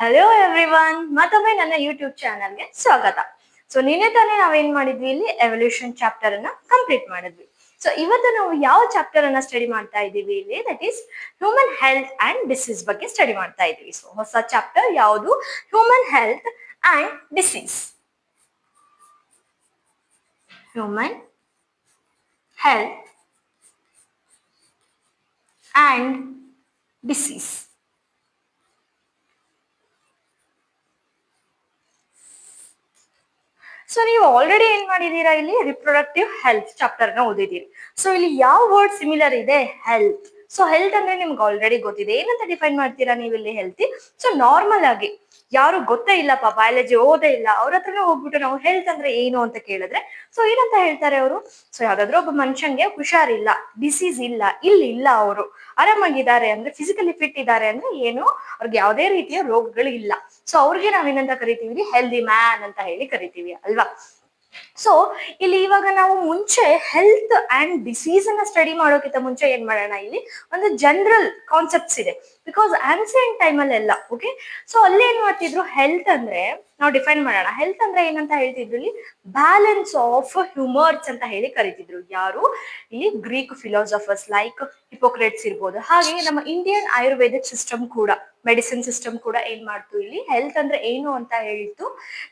Hello everyone, ಮತ್ತೊಮ್ಮೆ ನನ್ನ YouTube ಚಾನಲ್ಗೆ ಸ್ವಾಗತ. ಸೊ ನಿನ್ನೆ ತಾನೇ ನಾವೇನ್ ಮಾಡಿದ್ವಿ, ಇಲ್ಲಿ ಎವಲ್ಯೂಷನ್ ಚಾಪ್ಟರ್ ಅನ್ನ ಕಂಪ್ಲೀಟ್ ಮಾಡಿದ್ವಿ. ಸೊ ಇವತ್ತು ನಾವು ಯಾವ ಚಾಪ್ಟರ್ ಅನ್ನ ಸ್ಟಡಿ ಮಾಡ್ತಾ ಇದ್ದೀವಿ ಇಲ್ಲಿ, that is human health and disease ಬಗ್ಗೆ ಸ್ಟಡಿ ಮಾಡ್ತಾ ಇದ್ದೀವಿ. ಸೊ ಹೊಸ ಚಾಪ್ಟರ್ ಯಾವುದು? Human health and disease. Human health and disease. So ನೀವು ಆಲ್ರೆಡಿ ಏನ್ ಮಾಡಿದೀರಾ, ಇಲ್ಲಿ ರಿಪ್ರೊಡಕ್ಟಿವ್ ಹೆಲ್ತ್ ಚಾಪ್ಟರ್ ನ ಓದಿದೀರಿ. ಸೊ ಇಲ್ಲಿ ಯಾವ ವರ್ಡ್ ಸಿಮಿಲರ್ ಇದೆ? ಹೆಲ್ತ್. ಸೊ ಹೆಲ್ತ್ ಅಂದ್ರೆ ನಿಮ್ಗೆ ಆಲ್ರೆಡಿ ಗೊತ್ತಿದೆ. ಏನಂತ ಡಿಫೈನ್ ಮಾಡ್ತೀರಾ ನೀವು ಇಲ್ಲಿ ಹೆಲ್ತಿ? ಸೊ ನಾರ್ಮಲ್ ಆಗಿ ಯಾರು ಗೊತ್ತೇ ಇಲ್ಲಪ್ಪ, ಬಯಾಲಜಿ ಓದೇ ಇಲ್ಲ, ಅವ್ರ ಹತ್ರನೇ ಹೋಗ್ಬಿಟ್ಟು ನಾವು ಹೆಲ್ತ್ ಅಂದ್ರೆ ಏನು ಅಂತ ಕೇಳಿದ್ರೆ ಸೊ ಏನಂತ ಹೇಳ್ತಾರೆ ಅವರು? ಸೊ ಯಾವ್ದಾದ್ರು ಒಬ್ಬ ಮನುಷ್ಯನ್ಗೆ ಹುಷಾರಿಲ್ಲ, ಡಿಸೀಸ್ ಇಲ್ಲ, ಇಲ್ಲ ಅವರು ಆರಾಮಾಗಿದ್ದಾರೆ ಅಂದ್ರೆ, ಫಿಸಿಕಲಿ ಫಿಟ್ ಇದ್ದಾರೆ ಅಂದ್ರೆ ಏನು, ಅವ್ರಿಗೆ ಯಾವುದೇ ರೀತಿಯ ರೋಗಗಳು ಇಲ್ಲ. ಸೊ ಅವ್ರಿಗೆ ನಾವೇನಂತ ಕರಿತೀವಿ? ಹೆಲ್ದಿ ಮ್ಯಾನ್ ಅಂತ ಹೇಳಿ ಕರಿತೀವಿ ಅಲ್ವಾ? ಸೊ ಇಲ್ಲಿ ಇವಾಗ ನಾವು ಮುಂಚೆ ಹೆಲ್ತ್ ಅಂಡ್ ಡಿಸೀಸ್ ಅನ್ನ ಸ್ಟಡಿ ಮಾಡೋಕ್ಕಿಂತ ಮುಂಚೆ ಏನ್ ಮಾಡೋಣ, ಇಲ್ಲಿ ಒಂದು ಜನರಲ್ ಕಾನ್ಸೆಪ್ಟ್ಸ್ ಇದೆ. ಬಿಕಾಸ್ ಆನ್ಸಿಯಂಟ್ ಟೈಮ್ ಅಲ್ಲೆಲ್ಲ ಓಕೆ. ಸೊ ಅಲ್ಲಿ ಏನ್ ಮಾಡ್ತಿದ್ರು, ಹೆಲ್ತ್ ಅಂದ್ರೆ ನಾವು ಡಿಫೈನ್ ಮಾಡೋಣ. ಹೆಲ್ತ್ ಅಂದ್ರೆ ಏನಂತ ಹೇಳ್ತಿದ್ರು, ಇಲ್ಲಿ ಬ್ಯಾಲೆನ್ಸ್ ಆಫ್ ಹ್ಯೂಮರ್ಸ್ ಅಂತ ಹೇಳಿ ಕರಿತಿದ್ರು. ಯಾರು? ಇಲ್ಲಿ ಗ್ರೀಕ್ ಫಿಲಾಸಫರ್ಸ್ ಲೈಕ್ ಹಿಪೋಕ್ರೇಟ್ಸ್ ಇರ್ಬೋದು. ಹಾಗೆ ನಮ್ಮ ಇಂಡಿಯನ್ ಆಯುರ್ವೇದಿಕ್ ಸಿಸ್ಟಮ್ ಕೂಡ, ಮೆಡಿಸಿನ್ ಸಿಸ್ಟಮ್ ಕೂಡ ಏನ್ ಮಾಡ್ತು, ಇಲ್ಲಿ ಹೆಲ್ತ್ ಅಂದ್ರೆ ಏನು ಅಂತ ಹೇಳ್ತು,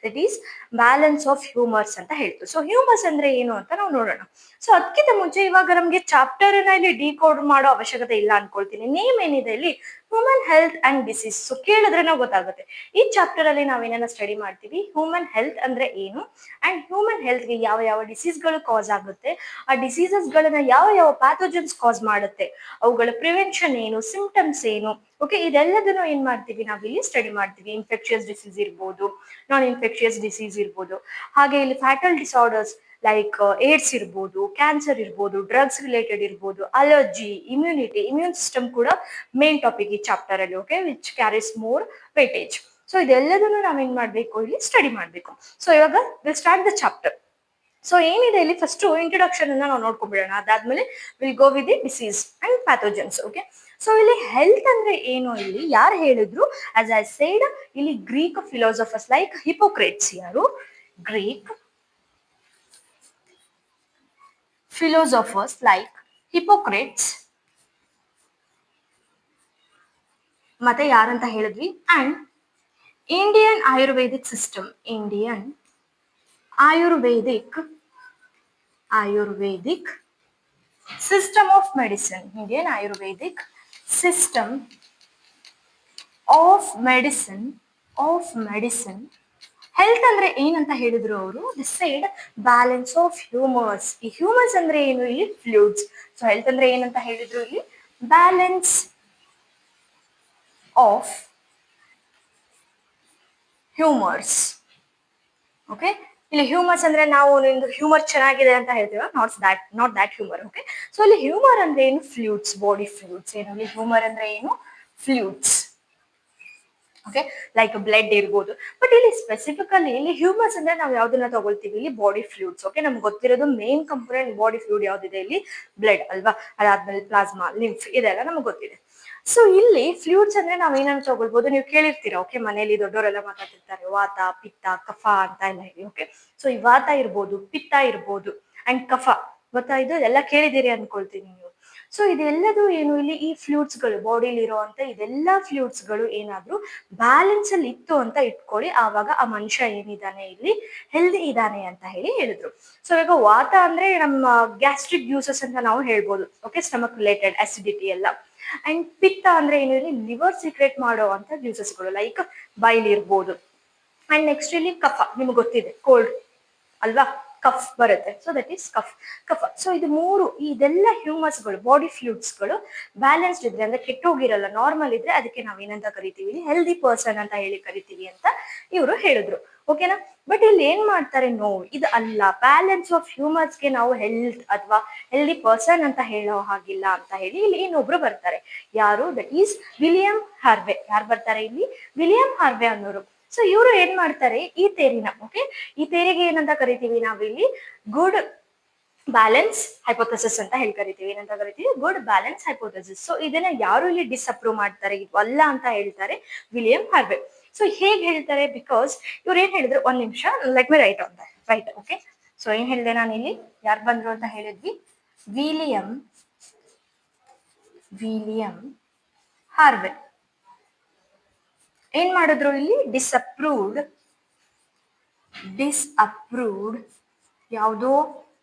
ದಟ್ ಈಸ್ ಬ್ಯಾಲೆನ್ಸ್ ಆಫ್ ಹ್ಯೂಮರ್ಸ್ ಅಂತ ಹೇಳ್ತು. ಸೊ ಹ್ಯೂಮರ್ಸ್ ಅಂದ್ರೆ ಏನು ಅಂತ ನಾವು ನೋಡೋಣ. ಸೊ ಅದಕ್ಕಿಂತ ಮುಂಚೆ ಇವಾಗ ನಮ್ಗೆ ಚಾಪ್ಟರ್ ಇಲ್ಲಿ ಡಿಕೋಡ್ ಮಾಡೋ ಅವಶ್ಯಕತೆ ಇಲ್ಲ ಅನ್ಕೊಳ್ತೀನಿ. ನೇಮ್ ಏನಿದೆ ಇಲ್ಲಿ, human health and disease. So ಕೇಳಿದ್ರೆ ನಾವು ಗೊತ್ತಾಗುತ್ತೆ. ಈ ಚಾಪ್ಟರ್ ಅಲ್ಲಿ ನಾವೇನ ಸ್ಟಡಿ ಮಾಡ್ತೀವಿ, ಹ್ಯೂಮನ್ ಹೆಲ್ತ್ ಅಂದ್ರೆ ಏನು ಅಂಡ್ ಹ್ಯೂಮನ್ ಹೆಲ್ತ್ಗೆ ಯಾವ ಯಾವ ಡಿಸೀಸ್ ಗಳು ಕಾಸ್ ಆಗುತ್ತೆ, ಆ ಡಿಸೀಸಸ್ ಗಳನ್ನ ಯಾವ ಯಾವ ಪ್ಯಾಥೋಜನ್ಸ್ ಕಾಸ್ ಮಾಡುತ್ತೆ, ಅವುಗಳ ಪ್ರಿವೆನ್ಷನ್ ಏನು, ಸಿಂಪ್ಟಮ್ಸ್ ಏನು, ಓಕೆ, ಇದೆಲ್ಲದನ್ನು ಏನ್ ಮಾಡ್ತೀವಿ ನಾವಿಲ್ಲಿ ಸ್ಟಡಿ ಮಾಡ್ತೀವಿ. ಇನ್ಫೆಕ್ಷಿಯಸ್ ಡಿಸೀಸ್ ಇರ್ಬೋದು, ನಾನ್ ಇನ್ಫೆಕ್ಷಿಯಸ್ ಡಿಸೀಸ್ ಇರ್ಬೋದು, ಹಾಗೆ ಇಲ್ಲಿ ಫ್ಯಾಟಲ್ ಡಿಸಾರ್ಡರ್ಸ್ ಲೈಕ್ ಏಡ್ಸ್ ಇರ್ಬೋದು, ಕ್ಯಾನ್ಸರ್ ಇರ್ಬೋದು, ಡ್ರಗ್ಸ್ ರಿಲೇಟೆಡ್ ಇರ್ಬೋದು, ಅಲರ್ಜಿ, ಇಮ್ಯುನಿಟಿ, ಇಮ್ಯೂನ್ ಸಿಸ್ಟಮ್ ಕೂಡ ಮೇನ್ ಟಾಪಿಕ್ ಈ ಚಾಪ್ಟರ್ ಅಲ್ಲಿ, okay, which carries more weightage. So ಇದೆಲ್ಲದನ್ನು ನಾವೇನ್ ಮಾಡ್ಬೇಕು, ಇಲ್ಲಿ ಸ್ಟಡಿ ಮಾಡ್ಬೇಕು. ಸೊ ಇವಾಗ will start the chapter. So ಏನಿದೆ ಇಲ್ಲಿ, ಫಸ್ಟ್ ಇಂಟ್ರೊಡಕ್ಷನ್ ಅನ್ನ ನಾವು ನೋಡ್ಕೊಂಡ್ಬಿಡೋಣ. ಅದಾದ್ಮೇಲೆ will go with the disease and pathogens. Okay, so ಇಲ್ಲಿ ಹೆಲ್ತ್ ಅಂದ್ರೆ ಏನು, ಇಲ್ಲಿ ಯಾರು ಹೇಳಿದ್ರು? ಆಸ್ ಐ ಸೇಡ್, ಇಲ್ಲಿ ಗ್ರೀಕ್ ಫಿಲಾಸಫರ್ಸ್ ಲೈಕ್ ಹಿಪೋಕ್ರೇಟ್ಸ್. ಯಾರು? ಗ್ರೀಕ್ philosophers like Hippocrates, ಮತ್ತೆ ಯಾರಂತ ಹೇಳಿದ್ವಿ, and Indian Ayurvedic system, Indian Ayurvedic system of medicine, Indian Ayurvedic system of medicine. Health ಅಂದ್ರೆ ಏನಂತ ಹೇಳಿದ್ರು ಅವರು? The side balance of humours. ಈ ಹ್ಯೂಮರ್ಸ್ ಅಂದ್ರೆ ಏನು? ಇಲ್ಲಿ ಫ್ಲೂಯಿಡ್ಸ್. ಸೊ ಹೆಲ್ತ್ ಅಂದ್ರೆ ಏನಂತ ಹೇಳಿದ್ರು ಇಲ್ಲಿ? Balance of ಹ್ಯೂಮರ್ಸ್. ಓಕೆ, ಇಲ್ಲಿ ಹ್ಯೂಮರ್ಸ್ ಅಂದ್ರೆ ನಾವು ನಿಮ್ದು ಹ್ಯೂಮರ್ ಚೆನ್ನಾಗಿದೆ ಅಂತ ಹೇಳ್ತೀವ, not that humour. Okay, so ಇಲ್ಲಿ ಹ್ಯೂಮರ್ ಅಂದ್ರೆ ಏನು? Fluids, body fluids. ಏನು ಇಲ್ಲಿ ಹ್ಯೂಮರ್ ಅಂದ್ರೆ ಏನು? ಫ್ಲೂಯಿಡ್ಸ್. ಓಕೆ, ಲೈಕ್ ಬ್ಲಡ್ ಇರ್ಬೋದು. ಬಟ್ ಇಲ್ಲಿ ಸ್ಪೆಸಿಫಿಕಲಿ ಇಲ್ಲಿ ಹ್ಯೂಮರ್ಸ್ ಅಂದ್ರೆ ನಾವು ಯಾವ್ದನ್ನ ತಗೊಳ್ತೀವಿ, ಇಲ್ಲಿ ಬಾಡಿ ಫ್ಲೂಯಿಡ್ಸ್. ಓಕೆ, ನಮ್ಗೆ ಗೊತ್ತಿರೋದು ಮೇನ್ ಕಂಪೋನೆಂಟ್ ಬಾಡಿ ಫ್ಲೂಯಿಡ್ ಯಾವ್ದಿದೆ, ಇಲ್ಲಿ ಬ್ಲಡ್ ಅಲ್ವಾ. ಅದಾದ್ಮೇಲೆ ಪ್ಲಾಸ್ಮಾ, ಲಿಂಫ್, ಇದೆಲ್ಲ ನಮ್ಗೆ ಗೊತ್ತಿದೆ. ಸೊ ಇಲ್ಲಿ ಫ್ಲೂಯಿಡ್ಸ್ ಅಂದ್ರೆ ನಾವ್ ಏನನ್ನ ತಗೊಳ್ಬಹುದು, ನೀವು ಕೇಳಿರ್ತೀರಾ. ಓಕೆ, ಮನೆಯಲ್ಲಿ ದೊಡ್ಡವರೆಲ್ಲ ಮಾತಾಡ್ತಿರ್ತಾರೆ, ವಾತ, ಪಿತ್ತ, ಕಫ ಅಂತ ಎಲ್ಲ ಹೇಳಿ. ಓಕೆ, ಸೊ ಈ ವಾತ ಇರ್ಬೋದು, ಪಿತ್ತ ಇರ್ಬೋದು, ಅಂಡ್ ಕಫ, ಗೊತ್ತಾಯ್ತು, ಎಲ್ಲ ಕೇಳಿದಿರಿ ಅನ್ಕೊಳ್ತೀನಿ ನೀವು. ಸೊ ಇದೆಲ್ಲದು ಏನು, ಇಲ್ಲಿ ಈ ಫ್ಲೂಯಿಡ್ಸ್ ಗಳು ಬಾಡಿಲಿ ಇರುವಂತ ಇದೆಲ್ಲ ಫ್ಲೂಯಿಡ್ಸ್ ಗಳು ಏನಾದ್ರು ಬ್ಯಾಲೆನ್ಸ್ ಅಲ್ಲಿ ಇತ್ತು ಅಂತ ಇಟ್ಕೊಳ್ಳಿ, ಆವಾಗ ಆ ಮನುಷ್ಯ ಏನಿದ್ದಾನೆ ಇಲ್ಲಿ ಹೆಲ್ದಿ ಇದ್ದಾನೆ ಅಂತ ಹೇಳಿ ಹೇಳಿದ್ರು. ಸೊ ಈಗ ವಾತ ಅಂದ್ರೆ ನಮ್ಮ ಗ್ಯಾಸ್ಟ್ರಿಕ್ ಜ್ಯೂಸಸ್ ಅಂತ ನಾವು ಹೇಳ್ಬೋದು. ಓಕೆ, ಸ್ಟಮಕ್ ರಿಲೇಟೆಡ್ ಅಸಿಡಿಟಿ ಎಲ್ಲ. ಅಂಡ್ ಪಿತ್ತ ಅಂದ್ರೆ ಏನು, ಇಲ್ಲಿ ಲಿವರ್ ಸೀಕ್ರೆಟ್ ಮಾಡೋ ಅಂತ ಜ್ಯೂಸಸ್ಗಳು ಲೈಕ್ ಬೈಲ್ ಇರ್ಬೋದು. ಅಂಡ್ ನೆಕ್ಸ್ಟ್ ಇಲ್ಲಿ ಕಫ, ನಿಮ್ಗೆ ಗೊತ್ತಿದೆ, ಕೋಲ್ಡ್ ಅಲ್ವಾ, ಕಫ್ ಬರುತ್ತೆ. ಸೊ ದಟ್ ಈಸ್ ಕಫ. ಸೊ ಇದು ಮೂರು, ಇದೆಲ್ಲ ಹ್ಯೂಮರ್ಸ್ ಗಳು, ಬಾಡಿ ಫ್ಲೂಯಿಡ್ಸ್ ಗಳು ಬ್ಯಾಲೆನ್ಸ್ಡ್ ಇದ್ರೆ ಅಂದ್ರೆ ಕೆಟ್ಟೋಗಿರಲ್ಲ, ನಾರ್ಮಲ್ ಇದ್ರೆ ಅದಕ್ಕೆ ನಾವ್ ಏನಂತ ಕರಿತೀವಿ, ಹೆಲ್ದಿ ಪರ್ಸನ್ ಅಂತ ಹೇಳಿ ಕರಿತೀವಿ ಅಂತ ಇವರು ಹೇಳಿದ್ರು. ಓಕೆನಾ? ಬಟ್ ಇಲ್ಲಿ ಏನ್ ಮಾಡ್ತಾರೆ, ನೋ, ಇದು ಅಲ್ಲ, ಬ್ಯಾಲೆನ್ಸ್ ಆಫ್ ಹ್ಯೂಮರ್ಸ್ಗೆ ನಾವು ಹೆಲ್ತ್ ಅಥವಾ ಹೆಲ್ದಿ ಪರ್ಸನ್ ಅಂತ ಹೇಳೋ ಹಾಗಿಲ್ಲ ಅಂತ ಹೇಳಿ ಇಲ್ಲಿ ಇನ್ನೊಬ್ರು ಬರ್ತಾರೆ. ಯಾರು? That is William Harvey. ಯಾರು ಬರ್ತಾರೆ ಇಲ್ಲಿ? ವಿಲಿಯಂ ಹಾರ್ವೆ ಅನ್ನೋರು. ಸೊ ಇವರು ಏನ್ ಮಾಡ್ತಾರೆ, ಈ ಥೇರಿನ, ಓಕೆ, ಈ ಥೇರಿಗೆ ಏನಂತ ಕರಿತೀವಿ ನಾವಿಲ್ಲಿ? ಗುಡ್ ಬ್ಯಾಲೆನ್ಸ್ ಹೈಪೋಥೆಸಿಸ್ ಅಂತ ಹೇಳಿ ಕರಿತೀವಿ. ಏನಂತ ಕರಿತೀವಿ? Good balance hypothesis. ಸೊ ಇದನ್ನ ಯಾರು ಇಲ್ಲಿ ಡಿಸ್ಅಪ್ರೂವ್ ಮಾಡ್ತಾರೆ, ಇದು ಅಲ್ಲ ಅಂತ ಹೇಳ್ತಾರೆ ವಿಲಿಯಂ ಹಾರ್ವೆ. ಸೊ ಹೇಗೆ ಹೇಳ್ತಾರೆ, ಬಿಕಾಸ್ ಇವ್ರು ಏನ್ ಹೇಳಿದ್ರು, ಒಂದ್ ನಿಮಿಷ, let me right on that, right, okay. So ಏನ್ ಹೇಳಿದೆ ನಾನು ಇಲ್ಲಿ, ಯಾರು ಬಂದ್ರು ಅಂತ ಹೇಳಿದ್ವಿ, ವಿಲಿಯಂ ಹಾರ್ವೆ ಏನ್ ಮಾಡಿದ್ರು ಇಲ್ಲಿ, ಡಿಸ್ಅಪ್ರೂವ್ಡ್ ಯಾವುದೋ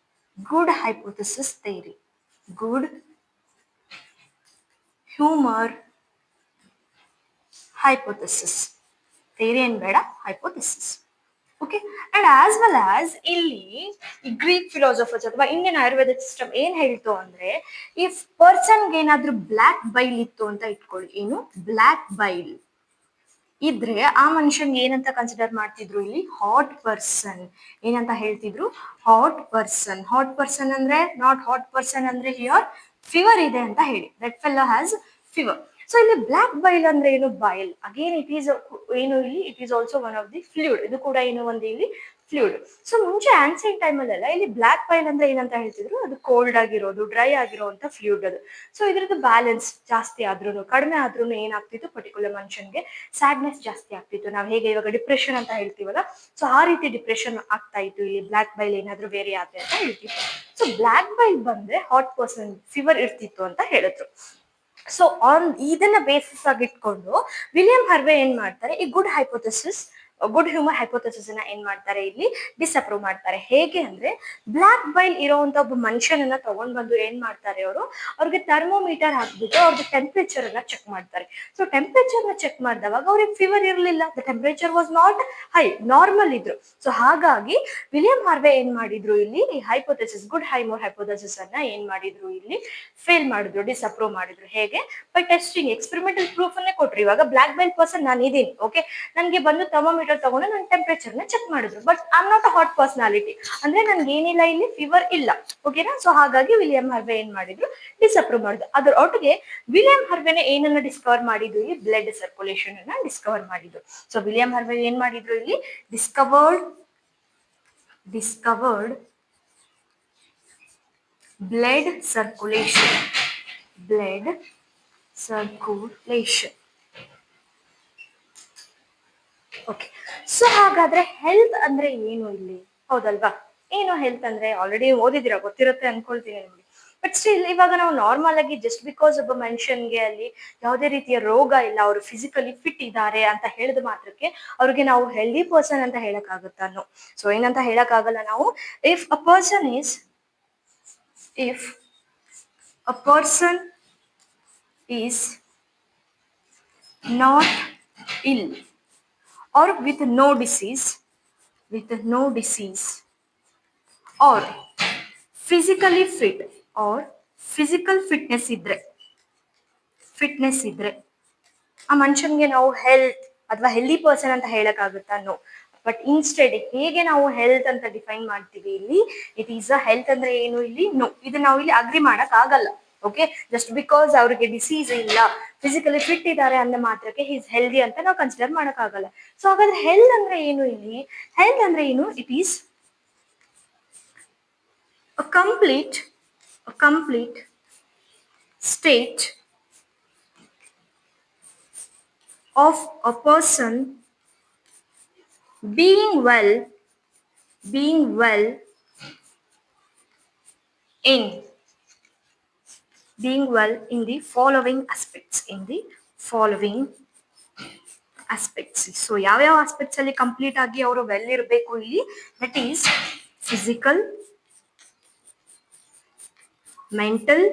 good hypothesis theory, good humour hypothesis, theory ಏನ್ ಬೇಡ, hypothesis, okay. And as well as ಇಲ್ಲಿ ಗ್ರೀಕ್ ಫಿಲಾಸಫರ್ಸ್ ಅಥವಾ ಇಂಡಿಯನ್ ಆಯುರ್ವೇದಿಕ್ ಸಿಸ್ಟಮ್ ಏನ್ ಹೇಳ್ತು ಅಂದ್ರೆ, ಇಫ್ ಪರ್ಸನ್ಗೆ ಏನಾದ್ರೂ ಬ್ಲ್ಯಾಕ್ ಬೈಲ್ ಇತ್ತು ಅಂತ ಇಟ್ಕೊಳ್ಳಿ, ಏನು ಬ್ಲ್ಯಾಕ್ ಬೈಲ್ ಇದ್ರೆ ಆ ಮನುಷ್ಯನ್ಗೆ ಏನಂತ ಕನ್ಸಿಡರ್ ಮಾಡ್ತಿದ್ರು ಇಲ್ಲಿ, ಹಾಟ್ ಪರ್ಸನ್. ಏನಂತ ಹೇಳ್ತಿದ್ರು, ಹಾಟ್ ಪರ್ಸನ್ ಅಂದ್ರೆ ನಾಟ್ ಹಾಟ್ ಪರ್ಸನ್ ಅಂದ್ರೆ ಹಿಯರ್ ಫೀವರ್ ಇದೆ ಅಂತ ಹೇಳಿ, that fellow has fever. So ಇಲ್ಲಿ ಬ್ಲ್ಯಾಕ್ ಬೈಲ್ ಅಂದ್ರೆ ಏನು, ಬೈಲ್ ಅಗೇನ್ ಇಟ್ ಈಸ್ ಏನು ಇಲ್ಲಿ, it is also one of the fluid, ಇದು ಕೂಡ ಏನು ಒಂದು ಇಲ್ಲಿ ಫ್ಲೂಯಿಡ್. ಸೊ ಮುಂಚೆ ಆನ್ಸಿಯಂಟ್ ಟೈಮ್ ಅಲ್ಲೆಲ್ಲ ಇಲ್ಲಿ ಬ್ಲ್ಯಾಕ್ ಬೈಲ್ ಅಂದ್ರೆ ಏನಂತ ಹೇಳ್ತಿದ್ರು, ಅದು ಕೋಲ್ಡ್ ಆಗಿರೋದು, ಡ್ರೈ ಆಗಿರುವಂತ ಫ್ಲೂಯಿಡ್ ಅದು. ಸೊ ಇದ್ರದ್ದು ಬ್ಯಾಲೆನ್ಸ್ ಜಾಸ್ತಿ ಆದ್ರೂ ಕಡಿಮೆ ಆದ್ರೂ ಏನಾಗ್ತಿತ್ತು, ಪರ್ಟಿಕ್ಯುಲರ್ ಮನುಷ್ಯನ್ಗೆ ಸ್ಯಾಡ್ನೆಸ್ ಜಾಸ್ತಿ ಆಗ್ತಿತ್ತು. ನಾವು ಹೇಗೆ ಇವಾಗ ಡಿಪ್ರೆಷನ್ ಅಂತ ಹೇಳ್ತೀವಲ್ಲ, ಸೊ ಆ ರೀತಿ ಡಿಪ್ರೆಷನ್ ಆಗ್ತಾ ಇತ್ತು ಇಲ್ಲಿ ಬ್ಲ್ಯಾಕ್ ಬೈಲ್ ಏನಾದ್ರೂ ಬೇರೆ ಆದ್ರೆ ಅಂತ ಹೇಳ್ತಿತ್ತು. ಸೊ ಬ್ಲ್ಯಾಕ್ ಬೈಲ್ ಬಂದ್ರೆ ಹಾಟ್ ಪರ್ಸನ್ ಫೀವರ್ ಇರ್ತಿತ್ತು ಅಂತ ಹೇಳಿದ್ರು. ಸೊ ಇದನ್ನ ಬೇಸಿಸ್ ಆಗಿ ಇಟ್ಕೊಂಡು ವಿಲಿಯಂ ಹರ್ವೆ ಏನ್ ಮಾಡ್ತಾರೆ, ಈ ಗುಡ್ ಹ್ಯೂಮರ್ ಹೈಪೋಥೆಸಿಸ್ ಏನ್ ಮಾಡ್ತಾರೆ ಇಲ್ಲಿ, ಡಿಸ್ಅಪ್ರೂವ್ ಮಾಡ್ತಾರೆ. ಹೇಗೆ ಅಂದ್ರೆ, ಬ್ಲ್ಯಾಕ್ ಬೈಲ್ ಇರೋಂತ ಒಬ್ಬ ಮನುಷ್ಯನನ್ನ ತಗೊಂಡ್ ಬಂದು ಏನ್ ಮಾಡ್ತಾರೆ ಅವರು, ಅವ್ರಿಗೆ ಥರ್ಮೋಮೀಟರ್ ಹಾಕ್ಬಿಟ್ಟು ಅವ್ರಿಗೆ ಟೆಂಪರೇಚರ್ ಅನ್ನ ಚೆಕ್ ಮಾಡ್ತಾರೆ. ಸೊ ಟೆಂಪರೇಚರ್ ನ ಚೆಕ್ ಮಾಡಿದವಾಗ ಅವ್ರಿಗೆ ಫೀವರ್ ಇರಲಿಲ್ಲ, the temperature was not high, normal ಇದ್ರು. ಸೊ ಹಾಗಾಗಿ ವಿಲಿಯಂ ಹಾರ್ವೆ ಏನ್ ಮಾಡಿದ್ರು ಇಲ್ಲಿ, ಈ ಹೈಪೋಥೆಸಿಸ್ ಗುಡ್ ಹ್ಯೂಮರ್ ಹೈಪೋಥೆಸಿಸ್ ಅನ್ನ ಏನ್ ಮಾಡಿದ್ರು ಇಲ್ಲಿ, ಫೇಲ್ ಮಾಡಿದ್ರು, ಡಿಸ್ಅಪ್ರೂವ್ ಮಾಡಿದ್ರು. ಹೇಗೆ, ಬೈ ಟೆಸ್ಟಿಂಗ್, ಎಕ್ಸ್ಪೆರಿಮೆಂಟಲ್ ಪ್ರೂಫ್ ಅನ್ನೇ ಕೊಟ್ರು. ಇವಾಗ ಬ್ಲ್ಯಾಕ್ ಬೈಲ್ ಪರ್ಸನ್ ನಾನು ಇದೀನಿ, ಓಕೆ, ನನ್ಗೆ ಬಂದು ಥರ್ಮೋಮೀಟರ್ ತಗೊಂಡು ನನ್ನ ಟೆಂಪರೇಚರ್ ನ ಚೆಕ್ ಮಾಡಿದ್ರು, but I am not a hot personality, ಅಂದ್ರೆ ನನ್ಗೆ ಏನಿಲ್ಲ ಇಲ್ಲಿ, ಫೀವರ್ ಇಲ್ಲ, ಓಕೆನಾ. ಸೊ ಹಾಗಾಗಿ ವಿಲಿಯಂ ಹಾರ್ವೆ ಏನ್ ಮಾಡಿದ್ರು, ಡಿಸ್ಅಪ್ರೂವ್ ಮಾಡಿದ್ರು. ಅದ್ರ ಒಟ್ಟಿಗೆ ವಿಲಿಯಂ ಹಾರ್ವೆನೆ ಏನನ್ನ ಡಿಸ್ಕವರ್ ಮಾಡಿದ್ರು ಇಲ್ಲಿ, ಬ್ಲಡ್ ಸರ್ಕ್ಯುಲೇಷನ್ ಅನ್ನ ಡಿಸ್ಕವರ್ ಮಾಡಿದ್ರು. ಸೊ ವಿಲಿಯಂ ಹಾರ್ವೆ ಏನ್ ಮಾಡಿದ್ರು ಇಲ್ಲಿ, discovered blood circulation. Okay. So ಹಾಗಾದ್ರೆ ಹೆಲ್ತ್ ಅಂದ್ರೆ ಏನು ಇಲ್ಲಿ, ಹೌದಲ್ವಾ? ಏನು ಹೆಲ್ತ್ ಅಂದ್ರೆ ಆಲ್ರೆಡಿ ಓದಿದಿರಾ, ಗೊತ್ತಿರುತ್ತೆ ಅನ್ಕೊಳ್ತೀನಿ ನಿಮ್ಗೆ. ಬಟ್ ಸ್ಟಿಲ್ ಇವಾಗ ನಾವು ನಾರ್ಮಲ್ ಆಗಿ ಜಸ್ಟ್ ಬಿಕಾಸ್ ಒಬ್ಬ ಮನುಷ್ಯನ್ಗೆ ಅಲ್ಲಿ ಯಾವುದೇ ರೀತಿಯ ರೋಗ ಇಲ್ಲ, ಅವರು ಫಿಸಿಕಲಿ ಫಿಟ್ ಇದ್ದಾರೆ ಅಂತ ಹೇಳಿದ ಮಾತ್ರಕ್ಕೆ ಅವ್ರಿಗೆ ನಾವು ಹೆಲ್ದಿ ಪರ್ಸನ್ ಅಂತ ಹೇಳಕ್ ಆಗುತ್ತಾ? ನೋ. ಸೊ ಏನಂತ ಹೇಳಕ್ ಆಗಲ್ಲ ನಾವು. If a person is not ill or with no disease or physically fit or physical fitness ಇದ್ರೆ ಆ ಮನುಷ್ಯನ್ಗೆ ನಾವು ಹೆಲ್ತ್ ಅಥವಾ ಹೆಲ್ದಿ ಪರ್ಸನ್ ಅಂತ ಹೇಳಕ್ ಆಗುತ್ತಾ? ನೋ. ಬಟ್ ಇನ್ಸ್ಟೆಡ್ ಹೇಗೆ ನಾವು ಹೆಲ್ತ್ ಅಂತ ಡಿಫೈನ್ ಮಾಡ್ತೀವಿ ಇಲ್ಲಿ, ಇಟ್ ಈಸ್ ಅ ಹೆಲ್ತ್ ಅಂದ್ರೆ ಏನು ಇಲ್ಲಿ, ನೋ, ಇದು ನಾವು ಇಲ್ಲಿ ಅಗ್ರಿ ಮಾಡಕ್ ಆಗಲ್ಲ. ಓಕೆ, ಜಸ್ಟ್ ಬಿಕಾಸ್ ಅವ್ರಿಗೆ ಡಿಸೀಸ್ ಇಲ್ಲ, ಫಿಸಿಕಲಿ ಫಿಟ್ ಇದ್ದಾರೆ ಅಂದ ಮಾತ್ರಕ್ಕೆ ಈಸ್ ಹೆಲ್ದಿ ಅಂತ ನಾವು ಕನ್ಸಿಡರ್ ಮಾಡಕ್ ಆಗಲ್ಲ. ಸೊ ಹಾಗಾದ್ರೆ ಹೆಲ್ತ್ ಅಂದ್ರೆ ಏನು ಇಲ್ಲಿ, ಹೆಲ್ತ್ ಅಂದ್ರೆ ಏನು, it is a complete state of a person being well in the following aspects. So ಯಾವ್ಯಾವ ಆಸ್ಪೆಕ್ಟ್ಸ್ ಅಲ್ಲಿ ಕಂಪ್ಲೀಟ್ ಆಗಿ ಅವರು ವೆಲ್ ಇರಬೇಕು ಇಲ್ಲಿ, that is physical, mental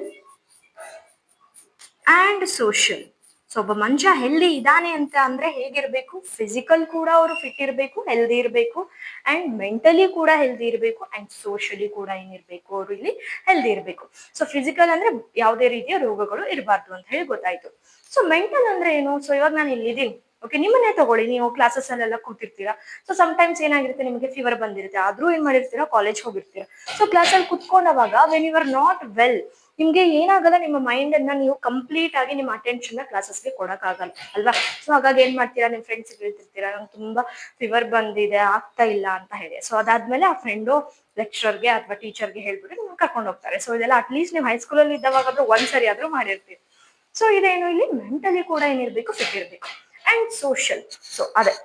and social. So ಒಬ್ಬ ಮನುಷ್ಯ ಹೆಲ್ದಿ ಇದ್ದಾನೆ ಅಂತ ಅಂದ್ರೆ ಹೇಗಿರ್ಬೇಕು, ಫಿಸಿಕಲ್ ಕೂಡ ಅವರು ಫಿಟ್ ಇರಬೇಕು, ಹೆಲ್ದಿ ಇರಬೇಕು, ಅಂಡ್ ಮೆಂಟಲಿ ಕೂಡ ಹೆಲ್ದಿ ಇರಬೇಕು, ಅಂಡ್ ಸೋಷಿಯಲಿ ಕೂಡ ಏನಿರ್ಬೇಕು, ಅವರು ಇಲ್ಲಿ ಹೆಲ್ದಿ ಇರಬೇಕು. ಸೊ ಫಿಸಿಕಲ್ ಅಂದ್ರೆ ಯಾವುದೇ ರೀತಿಯ ರೋಗಗಳು ಇರಬಾರ್ದು ಅಂತ ಹೇಳಿ ಗೊತ್ತಾಯ್ತು. ಸೊ ಮೆಂಟಲ್ ಅಂದ್ರೆ ಏನು, ಸೊ ಇವಾಗ ನಾನು ಇಲ್ಲಿದ್ದೀನಿ, ಓಕೆ, ನಿಮ್ಮನ್ನೇ ತಗೊಳ್ಳಿ, ನೀವು ಕ್ಲಾಸಸ್ ಅಲ್ಲೆಲ್ಲ ಕೂತಿರ್ತೀರಾ. ಸೊ ಸಮ್ಟೈಮ್ಸ್ ಏನಾಗಿರುತ್ತೆ, ನಿಮಗೆ ಫೀವರ್ ಬಂದಿರುತ್ತೆ, ಆದ್ರೂ ಏನ್ ಮಾಡಿರ್ತೀರಾ, ಕಾಲೇಜ್ ಹೋಗಿರ್ತೀರಾ. ಸೊ ಕ್ಲಾಸಲ್ಲಿ ಕುತ್ಕೊಂಡವಾಗ when you are not well, ನಿಮ್ಗೆ ಏನಾಗಲ್ಲ, ನಿಮ್ಮ ಮೈಂಡ್ ಅನ್ನ ನೀವು ಕಂಪ್ಲೀಟ್ ಆಗಿ ನಿಮ್ಮ ಅಟೆನ್ಷನ್ ಕ್ಲಾಸಸ್ಗೆ ಕೊಡಕ್ ಆಗಲ್ಲ ಅಲ್ವಾ. ಸೊ ಹಾಗಾಗಿ ಏನ್ ಮಾಡ್ತೀರಾ, ನಿಮ್ ಫ್ರೆಂಡ್ಸ್ ಹೇಳ್ತಿರ್ತೀರಾ, ನಂಗೆ ತುಂಬಾ ಫೀವರ್ ಬಂದಿದೆ, ಆಗ್ತಾ ಇಲ್ಲ ಅಂತ ಹೇಳಿ. ಸೊ ಅದಾದ್ಮೇಲೆ ಆ ಫ್ರೆಂಡು ಲೆಕ್ಚರ್ಗೆ ಅಥವಾ ಟೀಚರ್ಗೆ ಹೇಳ್ಬಿಟ್ಟು ನಿಮ್ಗೆ ಕರ್ಕೊಂಡು ಹೋಗ್ತಾರೆ. ಸೊ ಇದೆಲ್ಲ ಅಟ್ಲೀಸ್ಟ್ ನೀವು ಹೈಸ್ಕೂಲಲ್ಲಿ ಇದ್ದವಾಗಾದ್ರೂ ಒಂದ್ಸರಿ ಆದ್ರೂ ಮಾಡಿರ್ತೀವಿ. ಸೊ ಇದೇನು ಇಲ್ಲಿ ಮೆಂಟಲಿ ಕೂಡ ಏನಿರ್ಬೇಕು, ಫಿಟ್ ಇರ್ಬೇಕು. And social. ಸೊ ಅದೇ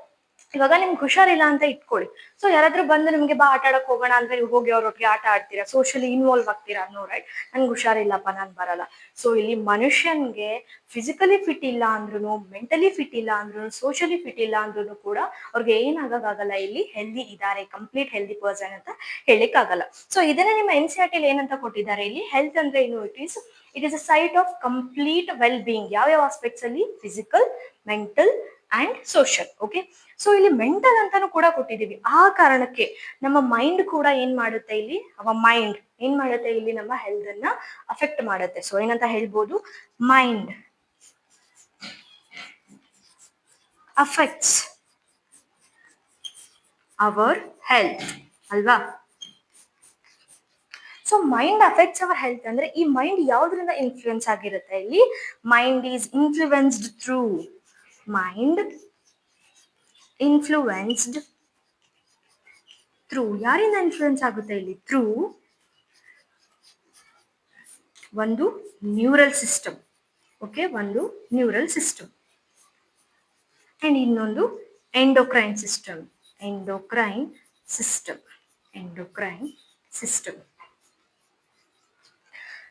ಇವಾಗ ನಿಮ್ಗೆ ಹುಷಾರಿಲ್ಲ ಅಂತ ಇಟ್ಕೊಳ್ಳಿ. ಸೊ ಯಾರಾದ್ರೂ ಬಂದು ನಿಮ್ಗೆ ಬಾ ಆಟ ಆಡಕ್ ಹೋಗೋಣ ಅಂದ್ರೆ ನೀವು ಹೋಗಿ ಅವ್ರೊಟ್ಟಿಗೆ ಆಟ ಆಡ್ತೀರಾ, ಸೋಷಿಯಲಿ ಇನ್ವಾಲ್ವ್ ಆಗ್ತೀರಾ, ನೋ ರೈಟ್? ನನ್ಗೆ ಹುಷಾರಿಲ್ಲಪ್ಪ ನಾನ್ ಬರಲ್ಲ. ಸೊ ಇಲ್ಲಿ ಮನುಷ್ಯನ್ಗೆ ಫಿಸಿಕಲಿ ಫಿಟ್ ಇಲ್ಲ ಅಂದ್ರೂ, ಮೆಂಟಲಿ ಫಿಟ್ ಇಲ್ಲ ಅಂದ್ರೂ, ಸೋಷಿಯಲಿ ಫಿಟ್ ಇಲ್ಲ ಅಂದ್ರೂ ಕೂಡ ಅವ್ರಿಗೆ ಏನಾಗಲ್ಲ, ಇಲ್ಲಿ ಹೆಲ್ದಿ ಇದ್ದಾರೆ, ಕಂಪ್ಲೀಟ್ ಹೆಲ್ದಿ ಪರ್ಸನ್ ಅಂತ ಹೇಳಿಕ್ ಆಗಲ್ಲ. ಸೊ ಇದನ್ನ ನಿಮ್ಮ NCERT ಏನಂತ ಕೊಟ್ಟಿದ್ದಾರೆ, ಇಲ್ಲಿ ಹೆಲ್ತ್ ಅಂದ್ರೆ ಏನು, it is a site of complete well being. ಯಾವ ಆಸ್ಪೆಕ್ಟ್ಸ್ ಅಲ್ಲಿ? Physical, mental and social. Okay, so ಇಲ್ಲಿ ಮೆಂಟಲ್ ಅಂತಾನು ಕೂಡ ಕೊಟ್ಟಿದೀವಿ. ಆ ಕಾರಣಕ್ಕೆ ನಮ್ಮ ಮೈಂಡ್ ಕೂಡ ಏನ್ ಮಾಡುತ್ತೆ, ಇಲ್ಲಿ ಅವ ಮೈಂಡ್ ಏನ್ ಮಾಡುತ್ತೆ, ಇಲ್ಲಿ ನಮ್ಮ ಹೆಲ್ತ್ ಅನ್ನ ಅಫೆಕ್ಟ್ ಮಾಡುತ್ತೆ. ಸೊ ಏನಂತ ಹೇಳ್ಬೋದು, ಮೈಂಡ್ ಅಫೆಕ್ಟ್ಸ್ ಅವರ್ ಹೆಲ್ತ್ ಅಲ್ವಾ? So mind affects our health ಅಂದ್ರೆ ಈ ಮೈಂಡ್ ಯಾವ್ದ್ರಿಂದ ಇನ್ಫ್ಲೂಯೆನ್ಸ್ ಆಗಿರುತ್ತೆ, ಇಲ್ಲಿ mind is influenced through, mind influenced through, ಯಾರಿಂದ ಇನ್ಫ್ಲೂಯೆನ್ಸ್ ಆಗುತ್ತೆ ಇಲ್ಲಿ? ಥ್ರೂ ಒಂದು ನ್ಯೂರಲ್ ಸಿಸ್ಟಮ್. ಓಕೆ, ಒಂದು ನ್ಯೂರಲ್ ಸಿಸ್ಟಮ್ ಅಂಡ್ ಇನ್ನೊಂದು endocrine system. Endocrine system, endocrine system.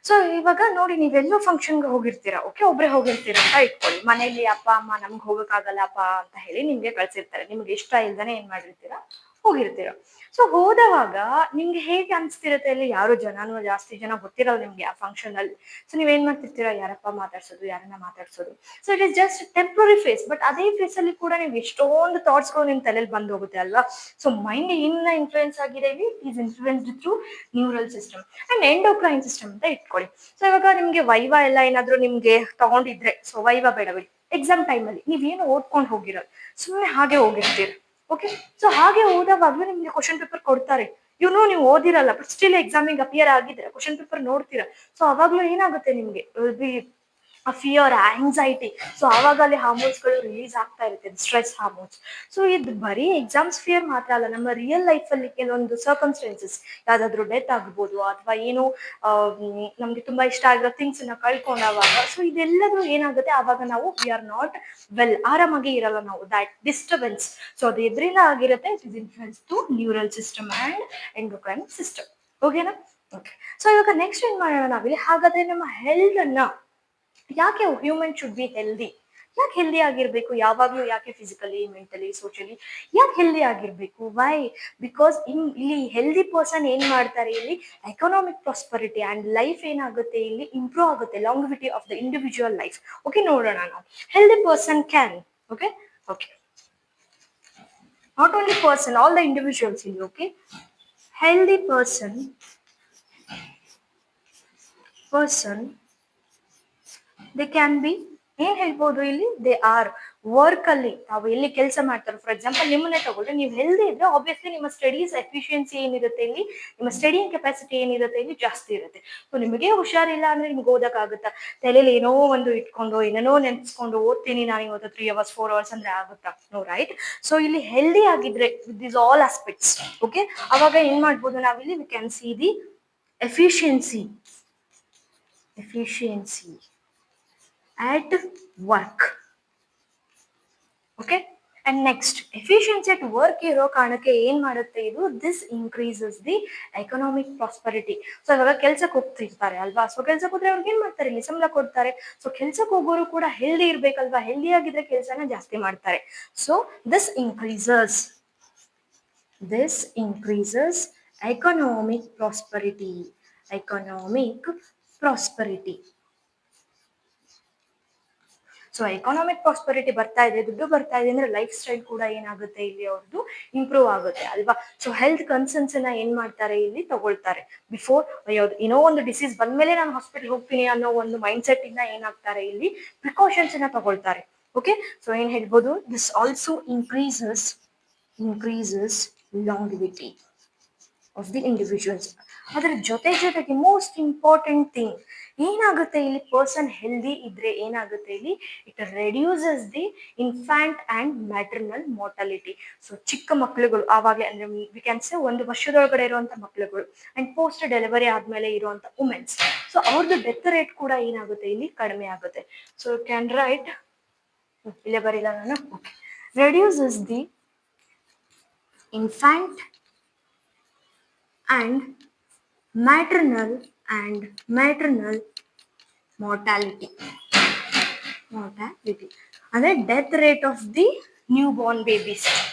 So ಇವಾಗ ನೋಡಿ, ನೀವೆಲ್ಲೋ ಫಂಕ್ಷನ್ಗೆ ಹೋಗಿರ್ತೀರಾ, ಓಕೆ, ಒಬ್ರೆ ಹೋಗಿರ್ತೀರಾ ಅಂತ ಇಟ್ಕೊಳ್ಳಿ. ಮನೇಲಿ ಅಪ್ಪ ಅಮ್ಮ ನಮ್ಗೆ ಹೋಗಕ್ಕಾಗಲ್ಲಪ್ಪ ಅಂತ ಹೇಳಿ ನಿಮ್ಗೆ ಕಳ್ಸಿರ್ತಾರೆ. ನಿಮ್ಗೆ ಇಷ್ಟ ಇಲ್ದಾನೆ ಏನ್ ಮಾಡಿರ್ತೀರಾ, ಹೋಗಿರ್ತೀರ. ಸೊ ಹೋದವಾಗ ನಿಮ್ಗೆ ಹೇಗೆ ಅನ್ಸ್ತಿರತ್ತೆ, ಅಲ್ಲಿ ಯಾರು ಜನನು ಜಾಸ್ತಿ ಜನ ಗೊತ್ತಿರಲ್ಲ ನಿಮ್ಗೆ ಆ ಫಂಕ್ಷನ್ ಅಲ್ಲಿ. ಸೊ ನೀವೇನ್ ಮಾಡ್ತಿರ್ತೀರಾ, ಯಾರಪ್ಪ ಮಾತಾಡ್ಸೋದು, ಯಾರನ್ನ ಮಾತಾಡ್ಸೋದು. So it is just temporary phase, but ಅದೇ ಫೇಸ್ ಅಲ್ಲಿ ಕೂಡ ನೀವು ಎಷ್ಟೊಂದು ಥಾಟ್ಸ್ಗಳು ನಿಮ್ ತಲೆಯಲ್ಲಿ ಬಂದು ಹೋಗುತ್ತೆ ಅಲ್ವಾ? ಸೊ ಮೈಂಡ್ ಏನ ಇನ್ಫ್ಲೂಯೆನ್ಸ್ ಆಗಿದೆ, ಇಲ್ಲಿ is influenced through neural system and endocrine system ಅಂತ ಇಟ್ಕೊಳ್ಳಿ. ಸೊ ಇವಾಗ ನಿಮ್ಗೆ ವೈವಾ ಎಲ್ಲ ಏನಾದ್ರು ನಿಮ್ಗೆ ತಗೊಂಡಿದ್ರೆ, ಸೊ ವೈವಾ ಬೇಡ ಬಿಡಿ, ಎಕ್ಸಾಮ್ ಟೈಮಲ್ಲಿ ನೀವೇನು ಓದ್ಕೊಂಡು ಹೋಗಿರೋದು, ಸುಮ್ಮನೆ ಹಾಗೆ ಹೋಗಿರ್ತೀರ. ಓಕೆ, ಸೊ ಹಾಗೆ ಓದೋವಾಗ್ಲೂ ನಿಮ್ಗೆ ಕ್ವಶನ್ ಪೇಪರ್ ಕೊಡ್ತಾರೆ. ನೀವು ಓದಿರಲ್ಲ, ಬಟ್ ಸ್ಟಿಲ್ ಎಕ್ಸಾಮಿಗೆ ಅಪಿಯರ್ ಆಗಿದ್ರೆ ಕ್ವಶನ್ ಪೇಪರ್ ನೋಡ್ತೀರಾ. ಸೊ ಅವಾಗ್ಲೂ ಏನಾಗುತ್ತೆ ನಿಮ್ಗೆ, ಫಿಯರ್, ಆಂಗ್ಸೈಟಿ. ಸೊ ಆವಾಗ ಅಲ್ಲಿ ಹಾರ್ಮೋನ್ಸ್ಗಳು ರಿಲೀಸ್ ಆಗ್ತಾ ಇರುತ್ತೆ, ಸ್ಟ್ರೆಸ್ ಹಾರ್ಮೋನ್ಸ್. ಸೊ ಇದು ಬರೀ ಎಕ್ಸಾಮ್ಸ್ ಫಿಯರ್ ಮಾತ್ರ ಅಲ್ಲ, ನಮ್ಮ ರಿಯಲ್ ಲೈಫ್ ಅಲ್ಲಿ ಕೆಲವೊಂದು ಸರ್ಕಮ್ಸ್ಟೆನ್ಸಸ್, ಯಾವ್ದಾದ್ರು ಡೆತ್ ಆಗ್ಬೋದು, ಅಥವಾ ಏನು ನಮ್ಗೆ ತುಂಬಾ ಇಷ್ಟ ಆಗಿರೋ ಥಿಂಗ್ಸ್ ನ ಕಳ್ಕೊಂಡಾಗ, ಸೊ ಇದೆಲ್ಲದೂ ಏನಾಗುತ್ತೆ, ಆವಾಗ ನಾವು ವಿ ಆರ್ ನಾಟ್ ವೆಲ್, ಆರಾಮಾಗಿ ಇರಲ್ಲ ನಾವು, ದಟ್ ಡಿಸ್ಟರ್ಬೆನ್ಸ್. ಸೊ ಅದು ಎದ್ರಿಂದ ಆಗಿರುತ್ತೆ, it is influence to neural system and endocrine system. ಓಕೆನಾ? ಓಕೆ, ಸೊ ಇವಾಗ ನೆಕ್ಸ್ಟ್ ಏನ್ ಮಾಡೋಣ ನಾವಿಲ್ಲಿ, ಹಾಗಾದ್ರೆ ನಮ್ಮ ಹೆಲ್ತ್ ಅನ್ನ ಯಾಕೆ ಹ್ಯೂಮನ್ ಶುಡ್ ಬಿ ಹೆಲ್ದಿ, ಯಾಕೆ ಹೆಲ್ದಿ ಆಗಿರ್ಬೇಕು ಯಾವಾಗ್ಲೂ, ಯಾಕೆ ಫಿಸಿಕಲಿ, ಮೆಂಟಲಿ, ಸೋಷಿಯಲಿ ಯಾಕೆ ಹೆಲ್ದಿ ಆಗಿರ್ಬೇಕು? ವೈ? ಬಿಕಾಸ್ ಇಲ್ಲಿ ಹೆಲ್ದಿ ಪರ್ಸನ್ ಏನ್ ಮಾಡ್ತಾರೆ, ಇಲ್ಲಿ ಎಕನಾಮಿಕ್ ಪ್ರಾಸ್ಪರಿಟಿ ಅಂಡ್ ಲೈಫ್ ಏನಾಗುತ್ತೆ, ಇಲ್ಲಿ ಇಂಪ್ರೂವ್ ಆಗುತ್ತೆ, longevity of the individual life. Okay, ನೋಡೋಣ ನಾವು. Healthy person can, okay okay, not only person, all the individuals ಇಲ್ಲಿ. Okay, healthy person they can be, ಏನ್ ಹೇಳ್ಬೋದು ಇಲ್ಲಿ, ದೇ ಆರ್ ವರ್ಕ್ ಅಲ್ಲಿ ತಾವು ಎಲ್ಲಿ ಕೆಲಸ ಮಾಡ್ತಾರೆ. ಫಾರ್ ಎಕ್ಸಾಂಪಲ್ ನಿಮ್ಮನ್ನೇ ತಗೊಂಡ್ರೆ, ನೀವು ಹೆಲ್ದಿ ಇದ್ರೆ ಆಬ್ವಿಯಸ್ಲಿ ನಿಮ್ಮ ಸ್ಟಡೀಸ್ ಎಫಿಷಿಯನ್ಸಿ ಏನಿರುತ್ತೆ, ಇಲ್ಲಿ ನಿಮ್ಮ ಸ್ಟಡಿಂಗ್ ಕೆಪಾಸಿಟಿ ಏನಿರುತ್ತೆ, ಇಲ್ಲಿ ಜಾಸ್ತಿ ಇರುತ್ತೆ. ಸೊ ನಿಮಗೆ ಹುಷಾರಿಲ್ಲ ಅಂದ್ರೆ ನಿಮ್ಗೆ ಓದಕ್ಕಾಗುತ್ತಾ? ತಲೆಯಲ್ಲಿ ಏನೋ ಒಂದು ಇಟ್ಕೊಂಡು, ಏನೇನೋ ನೆನ್ಸ್ಕೊಂಡು ಓದ್ತೀನಿ ನಾನು ಇವತ್ತು 3 hours 4 hours ಅಂದ್ರೆ ಆಗುತ್ತಾ? No, right? ಸೊ ಇಲ್ಲಿ ಹೆಲ್ದಿ ಆಗಿದ್ರೆ with this all aspects, okay, ಅವಾಗ ಏನ್ ಮಾಡ್ಬೋದು ನಾವಿಲ್ಲಿ, we can see the efficiency at work. Okay, and next efficiency at work ಇರೋ ಕಾರಣಕ್ಕೆ ಏನ್ ಮಾಡುತ್ತೆ ಇದು, this increases the economic prosperity. So ಇವಾಗ ಕೆಲ್ಸಕ್ಕೆ ಹೋಗ್ತಿರ್ತಾರೆ ಅಲ್ವಾ, ಸೊ ಕೆಲ್ಸಕ್ಕೆ ಹೋದ್ರೆ ಅವ್ರಿಗೆ ಏನ್ ಮಾಡ್ತಾರೆ, ಇಲ್ಲಿ ಸಂಬಳ ಕೊಡ್ತಾರೆ. ಸೊ ಕೆಲ್ಸಕ್ಕೆ ಹೋಗೋರು ಕೂಡ ಹೆಲ್ದಿ ಇರ್ಬೇಕಲ್ವಾ, ಹೆಲ್ದಿ ಆಗಿದ್ರೆ ಕೆಲ್ಸನ ಜಾಸ್ತಿ ಮಾಡ್ತಾರೆ. So this increases economic prosperity. So economic prosperity ಬರ್ತಾ ಇದೆ, ದುಡ್ಡು ಬರ್ತಾ ಇದೆ ಅಂದ್ರೆ ಲೈಫ್ ಸ್ಟೈಲ್ ಕೂಡ ಏನಾಗುತ್ತೆ, ಇಲ್ಲಿ ಅವ್ರದ್ದು ಇಂಪ್ರೂವ್ ಆಗುತ್ತೆ ಅಲ್ವಾ. ಸೊ ಹೆಲ್ತ್ ಕನ್ಸರ್ನ್ಸ್ ನ ಏನ್ ಮಾಡ್ತಾರೆ, ಇಲ್ಲಿ ತಗೊಳ್ತಾರೆ. ಬಿಫೋರ್ ಏನೋ ಒಂದು ಡಿಸೀಸ್ ಬಂದ್ಮೇಲೆ ನಾನು ಹಾಸ್ಪಿಟಲ್ ಹೋಗ್ತೀನಿ ಅನ್ನೋ ಒಂದು ಮೈಂಡ್ ಸೆಟ್ ಇಂದ ಏನಾಗ್ತಾರೆ, ಇಲ್ಲಿ ಪ್ರಿಕಾಷನ್ಸ್ ನ ತಗೊಳ್ತಾರೆ. ಓಕೆ, ಸೊ ಏನ್ ಹೇಳ್ಬೋದು, this also increases longevity of the individuals. ಅದ್ರ ಜೊತೆಗೆ ಮೋಸ್ಟ್ ಇಂಪಾರ್ಟೆಂಟ್ ಥಿಂಗ್ ಏನಾಗುತ್ತೆ, ಇಲ್ಲಿ ಪರ್ಸನ್ ಹೆಲ್ದಿ ಇದ್ರೆ ಏನಾಗುತ್ತೆ, ಇಲ್ಲಿ it reduces the infant and maternal mortality. So ಚಿಕ್ಕ ಮಕ್ಳುಗಳು ಆವಾಗಲೇ ಅಂದ್ರೆ ವಿ ಕ್ಯಾನ್ ಸೇ 1 ವರ್ಷದೊಳಗಡೆ ಇರುವಂತ ಮಕ್ಳುಗಳು ಅಂಡ್ ಪೋಸ್ಟ್ ಡೆಲಿವರಿ ಆದ್ಮೇಲೆ ಇರುವಂತ ವುಮೆನ್ಸ್, ಸೊ ಅವ್ರದ್ದು ಡೆತ್ ರೇಟ್ ಕೂಡ ಏನಾಗುತ್ತೆ, ಇಲ್ಲಿ ಕಡಿಮೆ ಆಗುತ್ತೆ. ಸೊ ಕ್ಯಾನ್ ರೈಟ್ ಇಲ್ಲೇ ಬರಿಲ್ಲ ನಾನು. Okay, reduces the infant and maternal mortality ಅಂದ್ರೆ death rate of the newborn babies.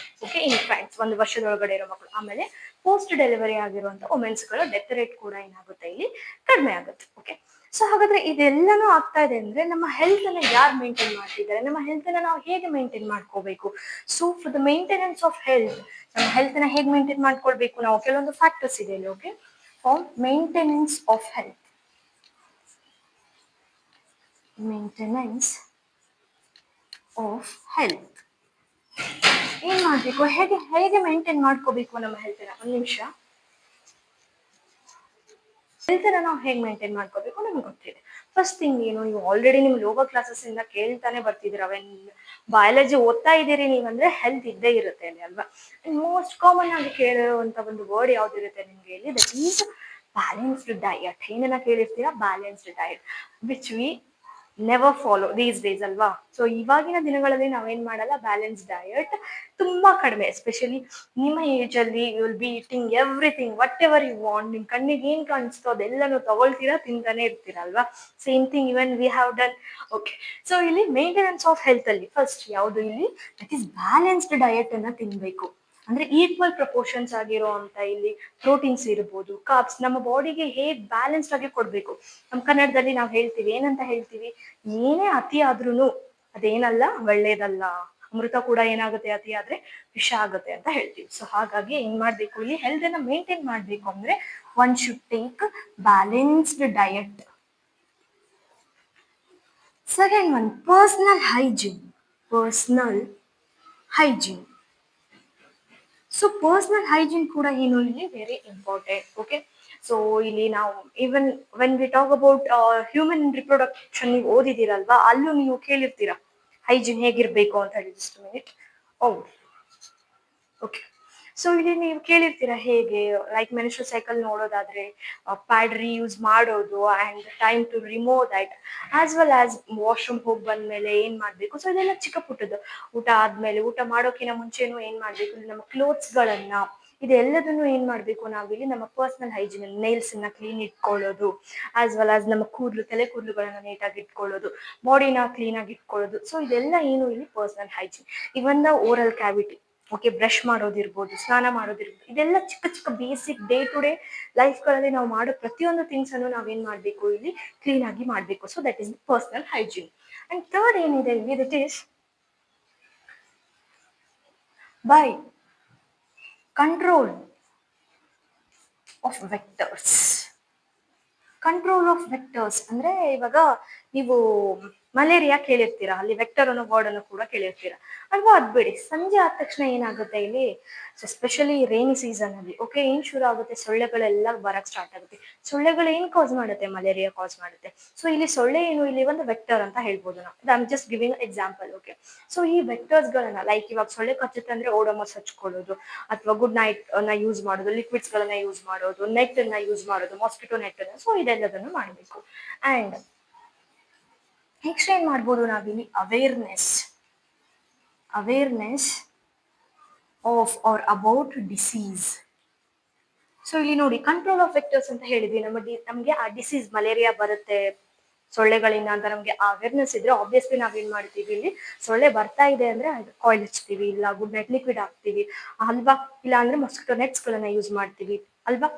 Okay, infants, 1 ವರ್ಷದೊಳಗಡೆ ಇರೋ ಮಕ್ಕಳು. ಆಮೇಲೆ ಪೋಸ್ಟ್ ಡೆಲಿವರಿ ಆಗಿರುವಂತ ವುಮೆನ್ಸ್ಗಳ ಡೆತ್ ರೇಟ್ ಕೂಡ ಏನಾಗುತ್ತೆ ಇಲ್ಲಿ ಕಡಿಮೆ ಆಗುತ್ತೆ. ಓಕೆ, ಸೊ ಹಾಗಾದ್ರೆ ಇದೆಲ್ಲಾನು ಆಗ್ತಾ ಇದೆ ಅಂದ್ರೆ ನಮ್ಮ ಹೆಲ್ತ್ ಅನ್ನ ಯಾರು ಮೇಂಟೈನ್ ಮಾಡ್ತಿದ್ದಾರೆ, ನಮ್ಮ ಹೆಲ್ತ್ ಅನ್ನ ನಾವು ಹೇಗೆ ಮೇಂಟೈನ್ ಮಾಡ್ಕೋಬೇಕು? So for the maintenance of health, ನಮ್ಮ ಹೆಲ್ತ್ ನ ಹೇಗೆ ಮೇಂಟೈನ್ ಮಾಡ್ಕೊಳ್ಬೇಕು ನಾವು, ಕೆಲವೊಂದು ಫ್ಯಾಕ್ಟರ್ಸ್ ಇದೆ ಇಲ್ಲಿ. Okay, for maintenance of health, maintenance of health ಏನ್ ಮಾಡ್ಬೇಕು, ಹೇಗೆ ಹೇಗೆ ಮೇಂಟೈನ್ ಮಾಡ್ಕೋಬೇಕು ನಮ್ಮ ಹೆಲ್ತ್ ನ? ಒಂದ್ ನಿಮಿಷ. ಹೆಲ್ತ್ ನಾವು ಹೇಗೆ ಮೇಂಟೈನ್ ಮಾಡ್ಕೋಬೇಕು ನಮ್ಗೆ ಗೊತ್ತಿದೆ. ಫಸ್ಟ್ ಥಿಂಗ್ ಏನು, ನೀವು ಆಲ್ರೆಡಿ ನಿಮ್ ಯೋಗ ಕ್ಲಾಸಸ್ ಇಂದ ಕೇಳ್ತಾನೆ ಬರ್ತಿದ್ದೀರ, ಅವೆನ್ ಬಯಾಲಜಿ ಓದ್ತಾ ಇದ್ದೀರಿ ನೀವಂದ್ರೆ ಹೆಲ್ತ್ ಇದ್ದೇ ಇರುತ್ತೆ ಅಲ್ಲಿ ಅಲ್ವಾ. ಮೋಸ್ಟ್ ಕಾಮನ್ ಆಗಿ ಕೇಳಿರುವಂತ ಒಂದು ವರ್ಡ್ ಯಾವ್ದಿರುತ್ತೆ ನಿಮ್ಗೆ ಇಲ್ಲಿ? That is balanced diet. ಏನನ್ನ ಕೇಳಿರ್ತೀರಾ? Balanced diet, which we never follow these days ಅಲ್ವಾ. ಸೊ ಇವಾಗಿನ ದಿನಗಳಲ್ಲಿ ನಾವೇನ್ ಮಾಡಲ್ಲ, ಬ್ಯಾಲೆನ್ಸ್ ಡಯಟ್ ತುಂಬಾ ಕಡಿಮೆ. ಎಸ್ಪೆಷಲಿ ನಿಮ್ಮ ಏಜ್ ಅಲ್ಲಿ you will be eating everything, whatever you want. ನಿಮ್ ಕಣ್ಣಿಗೆ ಏನ್ ಕಾಣಿಸ್ತೋ ಅದೆಲ್ಲನೂ ತಗೊಳ್ತೀರಾ, ತಿಂತಾನೆ ಇರ್ತೀರಾ ಅಲ್ವಾ. Same thing even we have done. Okay, so ಇಲ್ಲಿ ಮೇಂಟೆನೆನ್ಸ್ ಆಫ್ ಹೆಲ್ತ್ ಅಲ್ಲಿ ಫಸ್ಟ್ ಯಾವುದು ಇಲ್ಲಿ? ದಟ್ ಈಸ್ ಬ್ಯಾಲೆನ್ಸ್ಡ್ ಡಯಟ್ ಅನ್ನ ತಿನ್ಬೇಕು. ಅಂದ್ರೆ ಈಕ್ವಲ್ ಪ್ರಪೋರ್ಷನ್ಸ್ ಆಗಿರೋ ಅಂತ ಇಲ್ಲಿ ಪ್ರೋಟೀನ್ಸ್ ಇರ್ಬೋದು, ಕಾರ್ಬ್ಸ್, ನಮ್ಮ ಬಾಡಿಗೆ ಹೇಗ್ ಬ್ಯಾಲೆನ್ಸ್ಡ್ ಆಗಿ ಕೊಡ್ಬೇಕು. ನಮ್ಮ ಕನ್ನಡದಲ್ಲಿ ನಾವು ಹೇಳ್ತೀವಿ, ಏನಂತ ಹೇಳ್ತೀವಿ? ಏನೇ ಅತಿ ಆದ್ರೂನು ಅದೇನಲ್ಲ, ಒಳ್ಳೇದಲ್ಲ. ಅಮೃತ ಕೂಡ ಏನಾಗುತ್ತೆ ಅತಿ ಆದ್ರೆ ವಿಷ ಆಗುತ್ತೆ ಅಂತ ಹೇಳ್ತೀವಿ. ಸೊ ಹಾಗಾಗಿ ಏನ್ ಮಾಡ್ಬೇಕು, ಇಲ್ಲಿ ಹೆಲ್ತ್ ಅನ್ನ ಮೇಂಟೈನ್ ಮಾಡ್ಬೇಕು ಅಂದ್ರೆ one should take balanced diet. Second one, personal hygiene. Personal hygiene. So personal hygiene ಕೂಡ ಏನು ಇಲ್ಲಿ ವೆರಿ ಇಂಪಾರ್ಟೆಂಟ್. ಓಕೆ, ಸೊ ಇಲ್ಲಿ ನಾವು even when we talk about human reproduction ನೀವು ಓದಿದಿರಲ್ವಾ, ಅಲ್ಲೂ ನೀವು ಕೇಳಿರ್ತೀರಾ ಹೈಜೀನ್ ಹೇಗಿರ್ಬೇಕು ಅಂತ ಹೇಳಿ. Just minute. ಓಕೆ, ಸೊ ಇಲ್ಲಿ ನೀವು ಕೇಳಿರ್ತೀರಾ ಹೇಗೆ, ಲೈಕ್ ಮೆನ್ಸ್ಟ್ರುಯಲ್ ಸೈಕಲ್ ನೋಡೋದಾದ್ರೆ ಪ್ಯಾಡ್ ರಿಯೂಸ್ ಮಾಡೋದು and time to remove that, as well as washroom ಹೋಗಿ ಬಂದ್ಮೇಲೆ ಏನ್ ಮಾಡ್ಬೇಕು. ಸೊ ಇದೆಲ್ಲ ಚಿಕ್ಕ ಪುಟ್ಟದ್ದು. ಊಟ ಆದ್ಮೇಲೆ, ಊಟ ಮಾಡೋಕಿನ ಮುಂಚೆನೂ ಏನ್ ಮಾಡ್ಬೇಕು, ನಮ್ಮ ಕ್ಲೋತ್ಸ್ ಗಳನ್ನ, ಇದೆಲ್ಲದನ್ನು ಏನ್ ಮಾಡ್ಬೇಕು ನಾವಿಲ್ಲಿ ನಮ್ಮ ಪರ್ಸನಲ್ ಹೈಜೀನ್, ನೈಲ್ಸ್ ನ ಕ್ಲೀನ್ ಇಟ್ಕೊಳ್ಳೋದು, ಆಸ್ ವೆಲ್ ಆಸ್ ನಮ್ಮ ಕೂದಲು, ತಲೆ ಕೂದಲುಗಳನ್ನ ನೀಟಾಗಿ ಇಟ್ಕೊಳ್ಳೋದು, ಬಾಡಿನ ಕ್ಲೀನ್ ಆಗಿ ಇಟ್ಕೊಳ್ಳೋದು. ಸೊ ಇದೆಲ್ಲ ಏನು ಇಲ್ಲಿ personal hygiene. Even the oral cavity, okay, brush ಮಾಡೋದಿರ್ಬೋದು, ಸ್ನಾನ ಮಾಡೋದಿರ್ಬೋದು, ಇದೆಲ್ಲ ಚಿಕ್ಕ ಚಿಕ್ಕ basic day to day life ಗಳಲ್ಲಿ ನಾವು ಮಾಡೋ ಪ್ರತಿಯೊಂದು ಥಿಂಗ್ಸ್ ಅನ್ನು ನಾವೇನ್ ಮಾಡ್ಬೇಕು ಇಲ್ಲಿ ಕ್ಲೀನ್ ಆಗಿ ಮಾಡ್ಬೇಕು. So that is the personal hygiene. And third ಏನಿದೆ ಇಲ್ಲಿ, that is by control of vectors. Control of vectors ಅಂದ್ರೆ ಇವಾಗ ನೀವು ಮಲೇರಿಯಾ ಕೇಳಿರ್ತೀರಾ, ಅಲ್ಲಿ ವೆಕ್ಟರ್ ಅನ್ನೋ ವರ್ಡ್ ಅನ್ನು ಕೂಡ ಕೇಳಿರ್ತೀರಾ ಅಲ್ವಾ. ಅದ್ ಬಿಡಿ, ಸಂಜೆ ಆದ ತಕ್ಷಣ ಏನಾಗುತ್ತೆ ಇಲ್ಲಿ, ಎಸ್ಪೆಷಲಿ ರೈನಿ ಸೀಸನ್ ಅಲ್ಲಿ, ಓಕೆ, ಏನ್ ಶುರು ಆಗುತ್ತೆ, ಸೊಳ್ಳೆಗಳೆಲ್ಲ ಬರಕ್ ಸ್ಟಾರ್ಟ್ ಆಗುತ್ತೆ. ಸೊಳ್ಳೆಗಳು ಏನ್ ಕಾಸ್ ಮಾಡುತ್ತೆ? ಮಲೇರಿಯಾ ಕಾಸ್ ಮಾಡುತ್ತೆ. ಸೊ ಇಲ್ಲಿ ಸೊಳ್ಳೆ ಏನು, ಇಲ್ಲಿ ಒಂದು ವೆಕ್ಟರ್ ಅಂತ ಹೇಳ್ಬೋದು ನಾವು. I am just giving example. Okay, so ಈ ವೆಕ್ಟರ್ಸ್ ಗಳನ್ನ, ಲೈಕ್ ಇವಾಗ ಸೊಳ್ಳೆ ಕಚ್ಚುತ್ತೆ ಅಂದ್ರೆ ಓಡೋಮಸ್ ಹಚ್ಕೊಳ್ಳೋದು, ಅಥವಾ ಗುಡ್ ನೈಟ್ ನ ಯೂಸ್ ಮಾಡೋದು, ಲಿಕ್ವಿಡ್ಸ್ ಗಳನ್ನ ಯೂಸ್ ಮಾಡೋದು, ನೆಟ್ ಅನ್ನ ಯೂಸ್ ಮಾಡೋದು, ಮಾಸ್ಕಿಟೋ ನೆಟ್ ಅನ್ನ. ಸೊ ಇದೆಲ್ಲದನ್ನು ಮಾಡಬೇಕು. ಅಂಡ್ ನೆಕ್ಸ್ಟ್ ಏನ್ ಮಾಡ್ಬೋದು ನಾವಿಲ್ಲಿ, awareness of R about disease. So ಇಲ್ಲಿ ನೋಡಿ, ಕಂಟ್ರೋಲ್ ಆಫ್ ವೆಕ್ಟರ್ಸ್ ಅಂತ ಹೇಳಿದ್ವಿ. ನಮ್ಗೆ ಆ ಡಿಸೀಸ್ ಮಲೇರಿಯಾ ಬರುತ್ತೆ ಸೊಳ್ಳೆಗಳಿಂದ ಅಂತ ನಮ್ಗೆ ಅವೇರ್ನೆಸ್ ಇದ್ರೆ, ಆಬ್ವಿಯಸ್ಲಿ ನಾವೇನ್ ಮಾಡ್ತೀವಿ, ಇಲ್ಲಿ ಸೊಳ್ಳೆ ಬರ್ತಾ ಇದೆ ಅಂದ್ರೆ ಆಯಿಲ್ ಹಚ್ತೀವಿ, ಇಲ್ಲ ಗುಡ್ ನೈಟ್ ಲಿಕ್ವಿಡ್ ಹಾಕ್ತಿವಿ ಅಲ್ವಾ, ಇಲ್ಲ ಅಂದ್ರೆ ಮಾಸ್ಕಿಟೋ ನೆಟ್ಸ್ ಗಳನ್ನ ಯೂಸ್ ಮಾಡ್ತೀವಿ ಅಲ್ವಾ.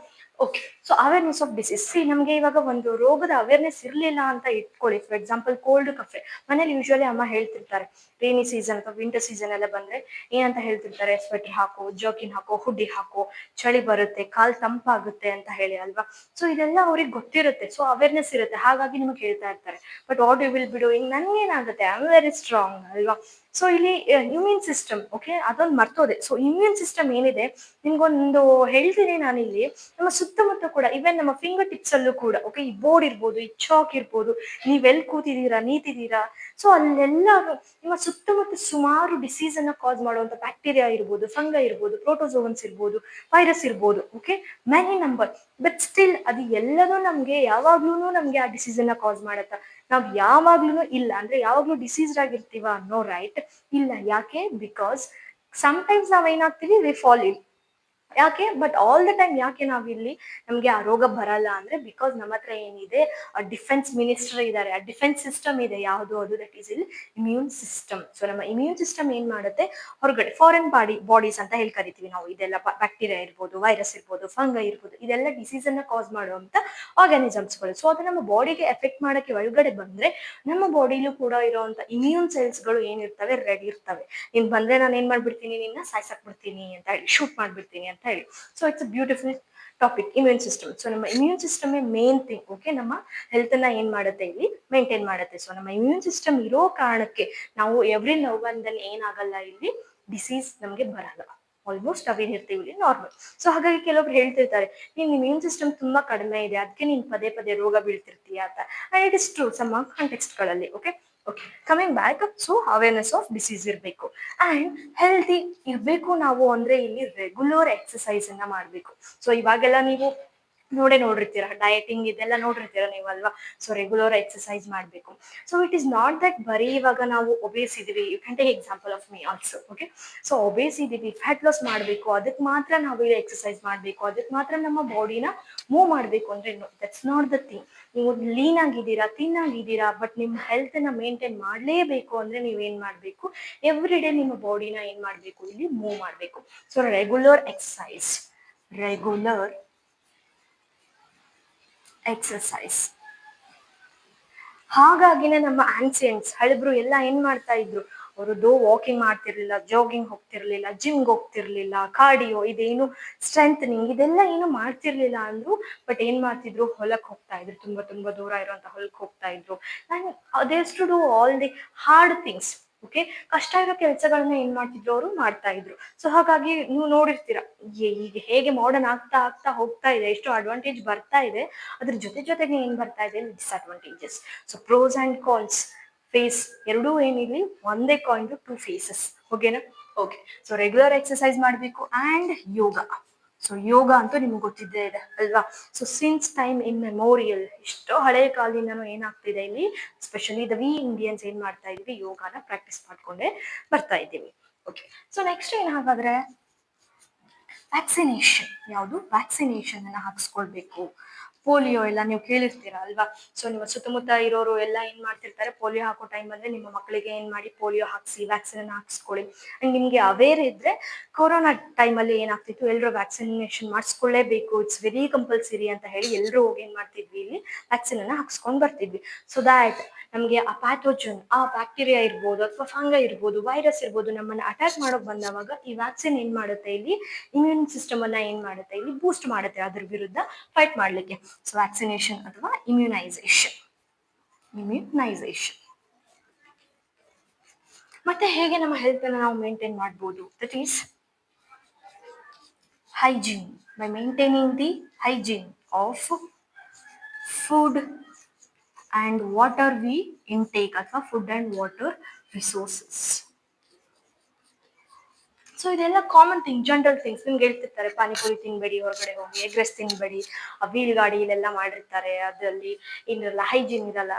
Okay, so awareness of disease. C, ನಮ್ಗೆ ಇವಾಗ ಒಂದು ರೋಗದ ಅವೇರ್ನೆಸ್ ಇರ್ಲಿಲ್ಲ ಅಂತ ಇಟ್ಕೊಳ್ಳಿ, ಫಾರ್ ಎಕ್ಸಾಂಪಲ್ ಕೋಲ್ಡ್ ಕಫೆ. ಮನೇಲಿ ಯೂಶುವಲಿ ಅಮ್ಮ ಹೇಳ್ತಿರ್ತಾರೆ, ರೇನಿ ಸೀಸನ್ ಅಥವಾ ವಿಂಟರ್ ಸೀಸನ್ ಎಲ್ಲ ಬಂದ್ರೆ ಏನಂತ ಹೇಳ್ತಿರ್ತಾರೆ, ಸ್ವೆಟರ್ ಹಾಕೋ, ಜರ್ಕಿನ್ ಹಾಕೋ, ಹುಡ್ಡಿ ಹಾಕೋ, ಚಳಿ ಬರುತ್ತೆ, ಕಾಲ್ ತಂಪಾಗುತ್ತೆ ಅಂತ ಹೇಳಿ ಅಲ್ವಾ. ಸೊ ಇದೆಲ್ಲ ಅವ್ರಿಗೆ ಗೊತ್ತಿರುತ್ತೆ, ಸೊ ಅವೇರ್ನೆಸ್ ಇರುತ್ತೆ, ಹಾಗಾಗಿ ನಿಮ್ಗೆ ಹೇಳ್ತಾ ಇರ್ತಾರೆ. But what you will be doing, ನನ್ಗೇನಾಗುತ್ತೆ, ಐ ಆಮ್ ವೆರಿ ಸ್ಟ್ರಾಂಗ್ ಅಲ್ವಾ. ಸೊ ಇಲ್ಲಿ ಇಮ್ಯೂನ್ ಸಿಸ್ಟಮ್, ಓಕೆ, ಅದೊಂದು ಮರ್ತೋದೆ. ಸೊ ಇಮ್ಯೂನ್ ಸಿಸ್ಟಮ್ ಏನಿದೆ, ನಿಮ್ಗೊಂದು ಹೇಳ್ತೀನಿ ನಾನಿಲ್ಲಿ, ನಮ್ಮ ಸುತ್ತಮುತ್ತ ಕೂಡ, ಇವನ್ ನಮ್ಮ ಫಿಂಗರ್ ಟಿಪ್ಸ್ ಅಲ್ಲೂ ಕೂಡ, ಓಕೆ, ಈ ಬೋರ್ಡ್ ಇರ್ಬೋದು, ಈ ಚಾಕ್ ಇರ್ಬೋದು, ನೀವೆಲ್ಲಿ ಕೂತಿದ್ದೀರಾ, ನಿಂತಿದ್ದೀರಾ, ಸೊ ಅಲ್ಲೆಲ್ಲ ನಿಮ್ಮ ಸುತ್ತಮುತ್ತ ಸುಮಾರು ಡಿಸೀಸ್ ಅನ್ನ ಕಾಸ್ ಮಾಡುವಂತ ಬ್ಯಾಕ್ಟೀರಿಯಾ ಇರ್ಬೋದು, ಫಂಗೈ ಇರ್ಬೋದು, ಪ್ರೋಟೋಸೋವನ್ಸ್ ಇರ್ಬೋದು, ವೈರಸ್ ಇರ್ಬೋದು, okay, many number. But still ಅದು ಎಲ್ಲದೂ ನಮ್ಗೆ ಯಾವಾಗ್ಲೂ ನಮ್ಗೆ ಆ ಡಿಸೀಸ್ ಅನ್ನ ಕಾಸ್ ಮಾಡತ್ತ? ನಾವ್ ಯಾವಾಗ್ಲೂ ಇಲ್ಲ ಅಂದ್ರೆ ಯಾವಾಗ್ಲೂ ಡಿಸೀಸ್ಡ್ ಆಗಿರ್ತೀವ? No, right? ಇಲ್ಲ. ಯಾಕೆ? ಬಿಕಾಸ್ ಸಮಟೈಮ್ಸ್ ನಾವ್ ಏನಾಗ್ತೀವಿ, ವಿ ಫಾಲ್ ಇಲ್. ಯಾಕೆ? ಬಟ್ ಆಲ್ ದ ಟೈಮ್ ಯಾಕೆ ನಾವಿಲ್ಲಿ ನಮ್ಗೆ ಆ ರೋಗ ಬರಲ್ಲ ಅಂದ್ರೆ ಬಿಕಾಸ್ ನಮ್ಮ ಹತ್ರ ಏನಿದೆ, ಆ ಡಿಫೆನ್ಸ್ ಮಿನಿಸ್ಟರ್ ಇದ್ದಾರೆ, ಆ ಡಿಫೆನ್ಸ್ ಸಿಸ್ಟಮ್ ಇದೆ. ಯಾವುದು? ಅದು ದಟ್ ಈಸ್ ಇಲ್ ಇಮ್ಯೂನ್ ಸಿಸ್ಟಮ್. ಸೊ ನಮ್ಮ ಇಮ್ಯೂನ್ ಸಿಸ್ಟಮ್ ಏನ್ ಮಾಡುತ್ತೆ, ಹೊರಗಡೆ ಫಾರಿನ್ ಬಾಡೀಸ್ ಅಂತ ಹೇಳಿ ಕರಿತೀವಿ ನಾವು, ಇದೆಲ್ಲ ಬ್ಯಾಕ್ಟೀರಿಯಾ ಇರ್ಬೋದು, ವೈರಸ್ ಇರ್ಬೋದು, ಫಂಗೈ ಇರ್ಬೋದು, ಇದೆಲ್ಲ ಡಿಸೀಸ್ ಅನ್ನ ಕಾಸ್ ಮಾಡುವಂತ ಆರ್ಗಾನಿಸಮ್ಸ್ಗಳು. ಸೊ ಅದು ನಮ್ಮ ಬಾಡಿಗೆ ಎಫೆಕ್ಟ್ ಮಾಡಕ್ಕೆ ಒಳಗಡೆ ಬಂದ್ರೆ ನಮ್ಮ ಬಾಡಿಲೂ ಕೂಡ ಇರುವಂತ ಇಮ್ಯೂನ್ ಸೆಲ್ಸ್ಗಳು ಏನಿರ್ತವೆ, ರೆಡಿ ಇರ್ತವೆ. ನೀನ್ ಬಂದ್ರೆ ನಾನು ಏನ್ ಮಾಡ್ಬಿಡ್ತೀನಿ, ನಿನ್ನ ಸಾಯ್ಸಾಕ್ ಬಿಡ್ತೀನಿ ಅಂತ ಹೇಳಿ, ಶೂಟ್ ಮಾಡ್ಬಿಡ್ತೀನಿ ಅಂತ ಹೇಳಿ. So it's a beautiful topic, immune system. So ನಮ್ಮ immune system main thing. Okay, ನಮ್ಮ ಹೆಲ್ತ್ ಅನ್ನ ಏನ್ ಮಾಡುತ್ತೆ, ಇಲ್ಲಿ ಮೇಂಟೈನ್ ಮಾಡುತ್ತೆ. ಸೊ ನಮ್ಮ ಇಮ್ಯೂನ್ ಸಿಸ್ಟಮ್ ಇರೋ ಕಾರಣಕ್ಕೆ ನಾವು ಎವ್ರಿ ನೌ ಅಂಡ್ ದೆನ್ ಏನಾಗಲ್ಲ, ಇಲ್ಲಿ ಡಿಸೀಸ್ ನಮ್ಗೆ ಬರಲ್ಲ. ಆಲ್ಮೋಸ್ಟ್ ಅವೇನಿರ್ತೀವಿ ಇಲ್ಲಿ ನಾರ್ಮಲ್. ಸೊ ಹಾಗಾಗಿ ಕೆಲವೊಬ್ರು ಹೇಳ್ತಿರ್ತಾರೆ, ನಿನ್ ಇಮ್ಯೂನ್ ಸಿಸ್ಟಮ್ ತುಂಬಾ ಕಡಿಮೆ ಇದೆ, ಅದಕ್ಕೆ ನೀನ್ ಪದೇ ಪದೇ ರೋಗ ಬೀಳ್ತಿರ್ತೀಯ ಅಂತ. And it is true some context ಗಳಲ್ಲಿ. Okay, coming back. So awareness of disease ಇರಬೇಕು ಅಂಡ್ ಹೆಲ್ತಿ ಇರ್ಬೇಕು ನಾವು ಅಂದ್ರೆ ಇಲ್ಲಿ ರೆಗ್ಯುಲರ್ ಎಕ್ಸಸೈಸ್ ಅನ್ನ ಮಾಡ್ಬೇಕು. ಸೊ ಇವಾಗೆಲ್ಲ ನೀವು ನೋಡಿರ್ತೀರಾ, ಡಯಟಿಂಗ್ ಇದೆಲ್ಲ ನೋಡಿರ್ತೀರಾ ನೀವಲ್ವಾ? ಸೊ ರೆಗ್ಯುಲರ್ ಎಕ್ಸಸೈಸ್ ಮಾಡ್ಬೇಕು. So it is not that ಬರೀ ಇವಾಗ ನಾವು ಒಬೇಸ್ ಇದೀವಿ, you can take example of me also. Okay, so obese ಇದೀವಿ, ಫ್ಯಾಟ್ ಲಾಸ್ ಮಾಡ್ಬೇಕು, ಅದಕ್ಕೆ ಮಾತ್ರ ನಾವು ಇಲ್ಲಿ ಎಕ್ಸಸೈಸ್ ಮಾಡ್ಬೇಕು, ಅದಕ್ಕೆ ಮಾತ್ರ ನಮ್ಮ ಬಾಡಿನ ಮೂವ್ ಮಾಡ್ಬೇಕು ಅಂದ್ರೆ ದಟ್ಸ್ ನಾಟ್ ದ ಥಿಂಗ್. ನೀವು ಲೀನ್ ಆಗಿದ್ದೀರಾ, ಥಿನ್ ಆಗಿದ್ದೀರಾ, ಬಟ್ ನಿಮ್ಮ ಹೆಲ್ತ್ ನ ಮೇಂಟೈನ್ ಮಾಡ್ಲೇಬೇಕು ಅಂದ್ರೆ ನೀವೇನ್ ಮಾಡ್ಬೇಕು, ಎವ್ರಿ ಡೇ ನಿಮ್ಮ ಬಾಡಿನ ಏನ್ ಮಾಡ್ಬೇಕು, ಇಲ್ಲಿ ಮೂವ್ ಮಾಡ್ಬೇಕು. So regular exercise. ಹಾಗಾಗಿನೇ ನಮ್ಮ ಆನ್ಸಿಯಂಟ್ಸ್ ಹಳಬ್ರು ಎಲ್ಲ ಏನ್ ಮಾಡ್ತಾ ಇದ್ರು, ಅವರು ವಾಕಿಂಗ್ ಮಾಡ್ತಿರ್ಲಿಲ್ಲ, ಜಾಗಿಂಗ್ ಹೋಗ್ತಿರ್ಲಿಲ್ಲ, ಜಿಮ್ಗೆ ಹೋಗ್ತಿರ್ಲಿಲ್ಲ, ಕಾರ್ಡಿಯೋ ಇದೇನು ಸ್ಟ್ರೆಂಥನಿಂಗ್ ಇದೆಲ್ಲ ಏನು ಮಾಡ್ತಿರ್ಲಿಲ್ಲ ಅಂದ್ರು. ಬಟ್ ಏನ್ ಮಾಡ್ತಿದ್ರು, ಹೊಲಕ್ ಹೋಗ್ತಾ ಇದ್ರು, ತುಂಬಾ ತುಂಬಾ ದೂರ ಇರುವಂತ ಹೊಲಕ್ ಹೋಗ್ತಾ ಇದ್ರು. ಅಂಡ್ ಅದೇಸ್ to do all the hard things. Okay, ಕಷ್ಟ ಇರೋ ಕೆಲಸಗಳನ್ನ ಏನ್ ಮಾಡ್ತಿದ್ರು, ಅವರು ಮಾಡ್ತಾ ಇದ್ರು. ಸೊ ಹಾಗಾಗಿ ನೀವು ನೋಡಿರ್ತೀರಾ, ಈಗ ಹೇಗೆ ಮಾಡರ್ನ್ ಆಗ್ತಾ ಆಗ್ತಾ ಹೋಗ್ತಾ ಇದೆ, ಎಷ್ಟು ಅಡ್ವಾಂಟೇಜ್ ಬರ್ತಾ ಇದೆ, ಅದ್ರ ಜೊತೆಗೆ ಏನ್ ಬರ್ತಾ ಇದೆ, disadvantages. So pros and cons, face ಎರಡೂ ಏನಿರ್ಲಿ, ಒಂದೇ ಕಾಯಿನ್ ಟೂ ಫೇಸಸ್. ಓಕೆನಾ? ಓಕೆ, ಸೊ ರೆಗ್ಯುಲರ್ ಎಕ್ಸಸೈಸ್ ಮಾಡಬೇಕು ಅಂಡ್ ಯೋಗ. ಸೊ ಯೋಗ ಅಂತೂ ನಿಮ್ಗೆ ಗೊತ್ತಿದ್ದೇ ಇದೆ ಅಲ್ವಾ? So since time in memorial, ಎಷ್ಟೋ ಹಳೆಯ ಕಾಲದಿಂದನೂ ಏನಾಗ್ತಿದೆ ಇಲ್ಲಿ, ಸ್ಪೆಷಲಿ ದ ವಿ ಇಂಡಿಯನ್ಸ್ ಏನ್ ಮಾಡ್ತಾ ಇದೀವಿ, ಯೋಗನ ಪ್ರಾಕ್ಟೀಸ್ ಮಾಡ್ಕೊಂಡೇ ಬರ್ತಾ ಇದ್ದೀವಿ. ಓಕೆ, ಸೊ ನೆಕ್ಸ್ಟ್ ಏನ್ ಹಾಗಾದ್ರೆ, ವ್ಯಾಕ್ಸಿನೇಷನ್. ಯಾವುದು? ವ್ಯಾಕ್ಸಿನೇಷನ್ ಅನ್ನ ಹಾಕ್ಸ್ಕೊಳ್ಬೇಕು. ಪೋಲಿಯೋ ಎಲ್ಲ ನೀವು ಕೇಳಿರ್ತೀರ ಅಲ್ವಾ? ಸೊ ನಿಮ್ಮ ಸುತ್ತಮುತ್ತ ಇರೋರು ಎಲ್ಲ ಏನ್ ಮಾಡ್ತಿರ್ತಾರೆ, ಪೋಲಿಯೋ ಹಾಕೋ ಟೈಮ್ ಅಂದ್ರೆ ನಿಮ್ಮ ಮಕ್ಕಳಿಗೆ ಏನ್ ಮಾಡಿ, ಪೋಲಿಯೋ ಹಾಕ್ಸಿ, ವ್ಯಾಕ್ಸಿನ್ ಅನ್ನ ಹಾಕ್ಸ್ಕೊಳ್ಳಿ. ಅಂಡ್ ನಿಮ್ಗೆ ಅವೇರ್ ಇದ್ರೆ, ಕೊರೋನಾ ಟೈಮ್ ಅಲ್ಲಿ ಏನಾಗ್ತಿತ್ತು, ಎಲ್ಲರೂ ವ್ಯಾಕ್ಸಿನೇಷನ್ ಮಾಡಿಸ್ಕೊಳ್ಳೇಬೇಕು, ಇಟ್ಸ್ ವೆರಿ ಕಂಪಲ್ಸರಿ ಅಂತ ಹೇಳಿ ಎಲ್ಲರೂ ಹೋಗಿ ಏನ್ ಮಾಡ್ತಿದ್ವಿ, ಇಲ್ಲಿ ವ್ಯಾಕ್ಸಿನ್ ಅನ್ನ ಹಾಕ್ಸ್ಕೊಂಡ್ ಬರ್ತಿದ್ವಿ. ಸೊ ದ್ಯಾಟ್ ನಮ್ಗೆ ಆ ಪ್ಯಾಥೋಜನ್, ಆ ಬ್ಯಾಕ್ಟೀರಿಯಾ ಇರ್ಬೋದು, ಅಥವಾ ಫಂಗೈ ಇರ್ಬೋದು, ವೈರಸ್ ಇರ್ಬೋದು, ನಮ್ಮನ್ನ ಅಟ್ಯಾಕ್ ಮಾಡೋಕ್ ಬಂದವಾಗ ಈ ವ್ಯಾಕ್ಸಿನ್ ಏನ್ ಮಾಡುತ್ತೆ, ಇಲ್ಲಿ ಇಮ್ಯೂನ್ ಸಿಸ್ಟಮ್ ಅನ್ನ ಏನ್ ಮಾಡುತ್ತೆ, ಇಲ್ಲಿ ಬೂಸ್ಟ್ ಮಾಡುತ್ತೆ ಅದ್ರ ವಿರುದ್ಧ ಫೈಟ್ ಮಾಡ್ಲಿಕ್ಕೆ. ಸೊ ವ್ಯಾಕ್ಸಿನೇಷನ್ ಅಥವಾ ಇಮ್ಯುನೈಸೇಷನ್. ಮತ್ತೆ ಹೇಗೆ ನಮ್ಮ ಹೆಲ್ತ್ ಅನ್ನ ನಾವು ಮೇಂಟೈನ್ ಮಾಡ್ಬೋದು, that is hygiene. By maintaining the hygiene of food and water we intake, ಅಥವಾ food and water resources. So ಇದೆಲ್ಲ ಕಾಮನ್ ಥಿಂಗ್, ಜನರಲ್ ಥಿಂಗ್ಸ್. ನಿಮ್ಗೆ ಹೇಳ್ತಿರ್ತಾರೆ, ಪಾನಿಪುರಿ ತಿನ್ಬೇಡಿ, ಹೊರಗಡೆ ಹೋಗಿ ಎಗ್ ರೈಸ್ ತಿನ್ಬೇಡಿ, ಆ ವೀಲ್ ಗಾಡಿಲೆಲ್ಲ ಮಾಡಿರ್ತಾರೆ, ಅದರಲ್ಲಿ ಏನಿರಲ್ಲ, ಹೈಜೀನ್ ಇರಲ್ಲ.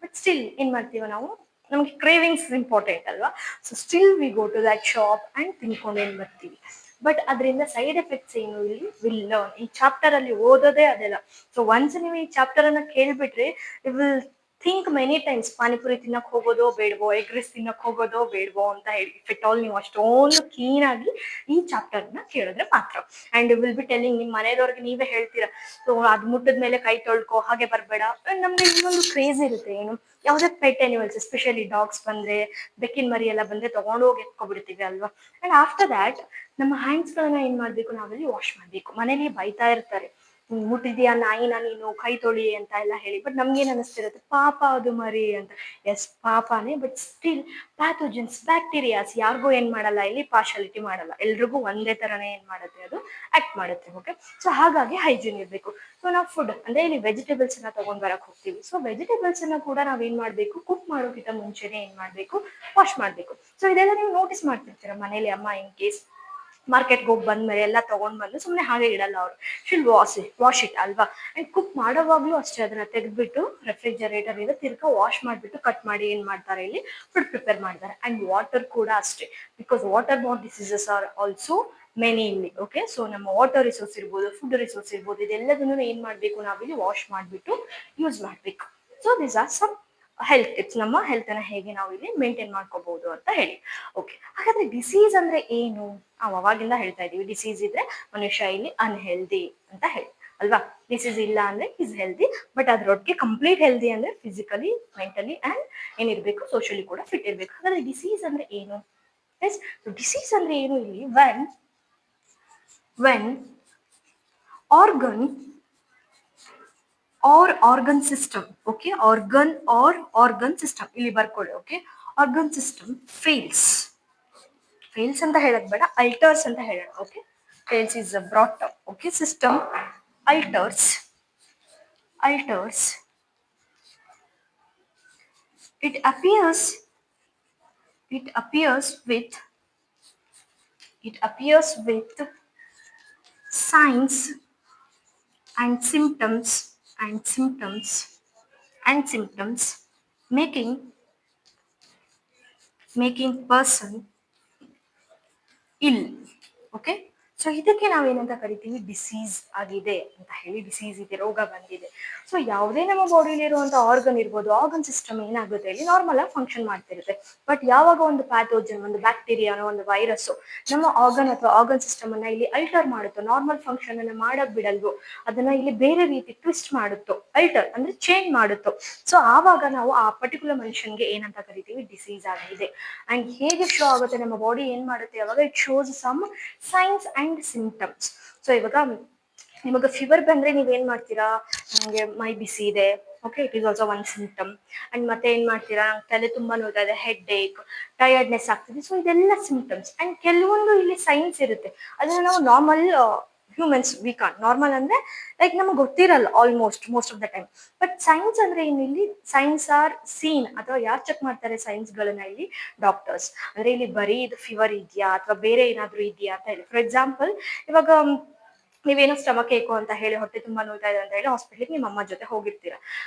ಬಟ್ ಸ್ಟಿಲ್ ಏನ್ ಮಾಡ್ತೀವ ನಾವು, ನಮ್ಗೆ ಕ್ರೇವಿಂಗ್ಸ್ ಇಂಪಾರ್ಟೆಂಟ್ ಅಲ್ವಾ? So still we go to that shop and ತಿನ್ಕೊಂಡು ಏನ್ ಬರ್ತೀವಿ. ಬಟ್ ಅದರಿಂದ ಸೈಡ್ ಎಫೆಕ್ಟ್ಸ್ ಏನು, ಇಲ್ಲಿ ವಿಲ್ ಲರ್ನ್. ಈ ಚಾಪ್ಟರ್ ಅಲ್ಲಿ ಓದೋದೇ ಅದೆಲ್ಲ. ಸೊ ಒನ್ಸ್ ನೀವು ಈ ಚಾಪ್ಟರ್ ಅನ್ನ ಕೇಳ್ಬಿಟ್ರೆ, you will think many times, panipuri ತಿನ್ನಕ್ ಹೋಗೋದೋ ಬೇಡವೋ, ಎಗ್ ರೈಸ್ ತಿನ್ನಕ್ ಹೋಗೋದೋ ಬೇಡವೋ ಅಂತ ಹೇಳಿ. ಇಫ್ ಇಟ್ ಆಲ್ ನೀವು ಅಷ್ಟೊಂದು ಕ್ಲೀನ್ ಆಗಿ ಈ ಚಾಪ್ಟರ್ ನ ಕೇಳಿದ್ರೆ ಮಾತ್ರ. ಅಂಡ್ ವಿಲ್ ಬಿ ಟೆಲ್ಲಿಂಗ್, ನಿಮ್ ಮನೆಯವ್ರಿಗೆ ನೀವೇ ಹೇಳ್ತೀರಾ, ಸೊ ಅದ್ ಮುಟ್ಟದ ಮೇಲೆ ಕೈ ತೊಳ್ಕೊ, ಹಾಗೆ ಬರ್ಬೇಡ. ನಮ್ಗೆ ಇನ್ನೊಂದು ಕ್ರೇಜ್ ಇರುತ್ತೆ, ಏನು, ಯಾವ್ದೇ ಪೆಟ್ ಅನಿಮಲ್ಸ್, ಎಸ್ಪೆಷಲಿ ಡಾಗ್ಸ್ ಬಂದ್ರೆ, ಬೆಕ್ಕಿನ ಮರಿ ಎಲ್ಲ ಬಂದ್ರೆ ತಗೊಂಡೋಗಿ ಎತ್ಕೊಬಿಡ್ತೀವಿ ಅಲ್ವಾ? ಅಂಡ್ ಆಫ್ಟರ್ ದ್ಯಾಟ್ ನಮ್ಮ ಹ್ಯಾಂಡ್ಸ್ ಗಳನ್ನ ಏನ್ ಮಾಡ್ಬೇಕು, ನಾವಲ್ಲಿ ವಾಶ್ ಮಾಡ್ಬೇಕು. ಮನೇಲಿ ಬೈತಾ ಇರ್ತಾರೆ, ಮುಟ್ಟಿದ್ಯಾ ನಾಯಿನ ನೀನು ಕೈ ತೊಳಿ ಅಂತ ಎಲ್ಲ ಹೇಳಿ. ಬಟ್ ನಮ್ಗೇನ್ ಅನಿಸ್ತಿರುತ್ತೆ, ಪಾಪ ಅದು ಮರಿ ಅಂತ. ಎಸ್ ಪಾಪನೇ, ಬಟ್ ಸ್ಟಿಲ್ ಪ್ಯಾಥೋಜನ್ಸ್, ಬ್ಯಾಕ್ಟೀರಿಯಾಸ್ ಯಾರಿಗೂ ಏನ್ ಮಾಡಲ್ಲ, ಇಲ್ಲಿ ಪಾರ್ಶಾಲಿಟಿ ಮಾಡಲ್ಲ, ಎಲ್ರಿಗೂ ಒಂದೇ ತರನೇ ಏನ್ ಮಾಡುತ್ತೆ, ಅದು ಆಕ್ಟ್ ಮಾಡುತ್ತೆ. ಓಕೆ, ಸೊ ಹಾಗಾಗಿ ಹೈಜೀನ್ ಇರ್ಬೇಕು. ಸೊ ನಾವು ಫುಡ್ ಅಂದ್ರೆ ಇಲ್ಲಿ ವೆಜಿಟೇಬಲ್ಸ್ ಅನ್ನ ತಗೊಂಡ್ ಬರಕ್ ಹೋಗ್ತೀವಿ. ಸೊ ವೆಜಿಟೇಬಲ್ಸ್ ಅನ್ನ ಕೂಡ ನಾವ್ ಏನ್ ಮಾಡ್ಬೇಕು, ಕುಕ್ ಮಾಡೋಕ್ಕಿಂತ ಮುಂಚೆನೆ ಏನ್ ಮಾಡ್ಬೇಕು, ವಾಶ್ ಮಾಡ್ಬೇಕು. ಸೊ ಇದೆಲ್ಲ ನೀವು ನೋಟಿಸ್ ಮಾಡ್ತಿರ್ತೀರ ಮನೇಲಿ, ಅಮ್ಮ ಇನ್ ಕೇಸ್ ಮಾರ್ಕೆಟ್ಗೆ ಹೋಗಿ ಬಂದ್ಮೇಲೆ ಎಲ್ಲ ತಗೊಂಡ್ ಬಂದು ಸುಮ್ನೆ ಹಾಗೆ ಇಡಲ್ಲ ಅವರು, ಶಿಲ್ ವಾಶ್ ಇಟ್ ಅಲ್ವಾ. ಅಂಡ್ ಕುಕ್ ಮಾಡೋವಾಗ್ಲೂ ಅಷ್ಟೇ, ಅದನ್ನ ತೆಗೆದ್ಬಿಟ್ಟು ರೆಫ್ರಿಜರೇಟರ್ ಇಂದ ತಿರ್ಗಾ ವಾಶ್ ಮಾಡ್ಬಿಟ್ಟು ಕಟ್ ಮಾಡಿ ಏನ್ ಮಾಡ್ತಾರೆ, ಇಲ್ಲಿ ಫುಡ್ ಪ್ರಿಪೇರ್ ಮಾಡ್ತಾರೆ. ಅಂಡ್ ವಾಟರ್ ಕೂಡ ಅಷ್ಟೇ, because water borne diseases are also many ಇಲ್ಲಿ. ಓಕೆ, ಸೊ ನಮ್ಮ ವಾಟರ್ ರಿಸೋರ್ಸ್ ಇರ್ಬೋದು, ಫುಡ್ ರಿಸೋರ್ಸ್ ಇರ್ಬೋದು, ಇದೆಲ್ಲದನ್ನು ಏನ್ ಮಾಡ್ಬೇಕು, ನಾವಿಲ್ಲಿ ವಾಶ್ ಮಾಡ್ಬಿಟ್ಟು ಯೂಸ್ ಮಾಡ್ಬೇಕು. So this are some health tips, ನಮ್ಮ ಹೆಲ್ತ್ ಅನ್ನ ಹೇಗೆ ನಾವು ಇಲ್ಲಿ ಮೇಂಟೈನ್ ಮಾಡ್ಕೋಬಹುದು ಅಂತ ಹೇಳಿ. ಓಕೆ, ಹಾಗಾದ್ರೆ ಡಿಸೀಸ್ ಅಂದ್ರೆ ಏನು? ಅವಾಗಿಂದ ಹೇಳ್ತಾ ಇದೀವಿ, ಡಿಸೀಸ್ ಇದ್ರೆ ಮನುಷ್ಯ ಇಲ್ಲಿ ಅನ್ಹೆಲ್ದಿ ಅಂತ ಹೇಳಿ ಅಲ್ವಾ. ಡಿಸೀಸ್ ಇಲ್ಲ ಅಂದ್ರೆ ಈಸ್ ಹೆಲ್ದಿ, ಬಟ್ ಅದ್ರೊಟ್ಟಿಗೆ ಕಂಪ್ಲೀಟ್ ಹೆಲ್ದಿ ಅಂದ್ರೆ ಫಿಸಿಕಲಿ, ಮೆಂಟಲಿ ಅಂಡ್ ಏನಿರ್ಬೇಕು, ಸೋಷಿಯಲಿ ಕೂಡ ಫಿಟ್ ಇರ್ಬೇಕು. ಹಾಗಾದ್ರೆ ಡಿಸೀಸ್ ಅಂದ್ರೆ ಏನು? ಎಸ್, ಡಿಸೀಸ್ ಅಂದ್ರೆ ಏನು ಇಲ್ಲಿ, when organ or organ system, okay, organ system ಇಲ್ಲಿ ಬರ್ಕೊಳ್ಳಿ. ಓಕೆ, ಆರ್ಗನ್ ಸಿಸ್ಟಮ್ ಫೇಲ್ಸ್ ಅಂತ ಹೇಳಕ್ ಬೇಡ, ಅಲ್ಟರ್ಸ್ ಅಂತ ಹೇಳೋಣ. Okay, fails is broad term. Okay, system alters it appears with signs and symptoms making person ill. Okay, so ಇದಕ್ಕೆ ನಾವೇನಂತ ಕರಿತೀವಿ, ಡಿಸೀಸ್ ಆಗಿದೆ ಅಂತ ಹೇಳಿ. ಡಿಸೀಸ್ ಇದೆ, ರೋಗ ಬಂದಿದೆ. ಸೊ ಯಾವುದೇ ನಮ್ಮ ಬಾಡಿಲಿ ಇರುವಂತ ಆರ್ಗನ್ ಇರ್ಬೋದು, ಆರ್ಗನ್ ಸಿಸ್ಟಮ್ ಏನಾಗುತ್ತೆ ಇಲ್ಲಿ ನಾರ್ಮಲ್ ಆಗಿ ಫಂಕ್ಷನ್ ಮಾಡ್ತಿರುತ್ತೆ. ಬಟ್ ಯಾವಾಗ ಒಂದು ಪ್ಯಾಥೋಜನ್, ಒಂದು ಬ್ಯಾಕ್ಟೀರಿಯಾನೋ, ಒಂದು ವೈರಸ್ ನಮ್ಮ ಆರ್ಗನ್ ಅಥವಾ ಆರ್ಗನ್ ಸಿಸ್ಟಮ್ ಅನ್ನ ಇಲ್ಲಿ ಅಲ್ಟರ್ ಮಾಡುತ್ತೋ, ನಾರ್ಮಲ್ ಫಂಕ್ಷನ್ ಅನ್ನ ಮಾಡಕ್ ಬಿಡಲ್ವೋ, ಅದನ್ನ ಇಲ್ಲಿ ಬೇರೆ ರೀತಿ ಟ್ವಿಸ್ಟ್ ಮಾಡುತ್ತೋ, ಅಲ್ಟರ್ ಅಂದ್ರೆ ಚೇಂಜ್ ಮಾಡುತ್ತೋ, ಸೊ ಆವಾಗ ನಾವು ಆ ಪರ್ಟಿಕ್ಯುಲರ್ ಮನುಷ್ಯನ್ಗೆ ಏನಂತ ಕರಿತೀವಿ, ಡಿಸೀಸ್ ಆಗಿದೆ. ಅಂಡ್ ಹೇಗೆ ಶೋ ಆಗುತ್ತೆ, ನಮ್ಮ ಬಾಡಿ ಏನ್ ಮಾಡುತ್ತೆ ಯಾವಾಗ, it shows some signs and symptoms. So ಇವಾಗ ನಿಮಗೆ ಫೀವರ್ ಬಂದ್ರೆ ನೀವೇನ್ ಮಾಡ್ತೀರಾ, ನನಗೆ ಮೈ ಬಿಸಿ ಇದೆ, okay, it is also one symptom. And ಮತ್ತೆ ಏನ್ ಮಾಡ್ತೀರಾ, ತಲೆ ತುಂಬಾ ನೋಯ್ತಾ ಇದೆ, ಹೆಡ್ ಏಕ್, ಟಯರ್ಡ್ನೆಸ್ ಆಗ್ತಿದೆ. ಸೊ ಇದೆಲ್ಲ ಸಿಂಪ್ಟಮ್ಸ್. ಅಂಡ್ ಕೆಲವೊಂದು ಇಲ್ಲಿ ಸೈನ್ಸ್ ಇರುತ್ತೆ, ಅದನ್ನ ನಾವು normal humans we can. Normal ಅಂದ್ರೆ ಲೈಕ್ ನಮಗೆ ಗೊತ್ತಿರಲ್ಲ most of the time. But science ಅಂದ್ರೆ ಏನು, ಇಲ್ಲಿ ಸೈನ್ಸ್ ಆರ್ ಸೀನ್, ಅಥವಾ ಯಾರು ಚೆಕ್ ಮಾಡ್ತಾರೆ ಸೈನ್ಸ್ ಗಳನ್ನ, ಇಲ್ಲಿ ಡಾಕ್ಟರ್ಸ್. ಅಂದ್ರೆ ಇಲ್ಲಿ ಬರೀ ಇದು ಫೀವರ್ ಇದೆಯಾ ಅಥವಾ ಬೇರೆ ಏನಾದ್ರು ಇದೆಯಾ ಅಂತ ಹೇಳಿ. ಫಾರ್ ಎಕ್ಸಾಂಪಲ್, ಇವಾಗ ನೀವೇನೋ ಸ್ಟಮಕ್ ಏಕು ಅಂತ ಹೇಳಿ, ಹೊಟ್ಟೆ ತುಂಬಾ ನೋಯ್ತಾ ಇದೆ ಅಂತ ಹೇಳಿ ಹಾಸ್ಪಿಟ್ಲಿಗೆ ನಿಮ್ಮ ಅಮ್ಮ ಜೊತೆ ಹೋಗಿರ್ತೀರಾ,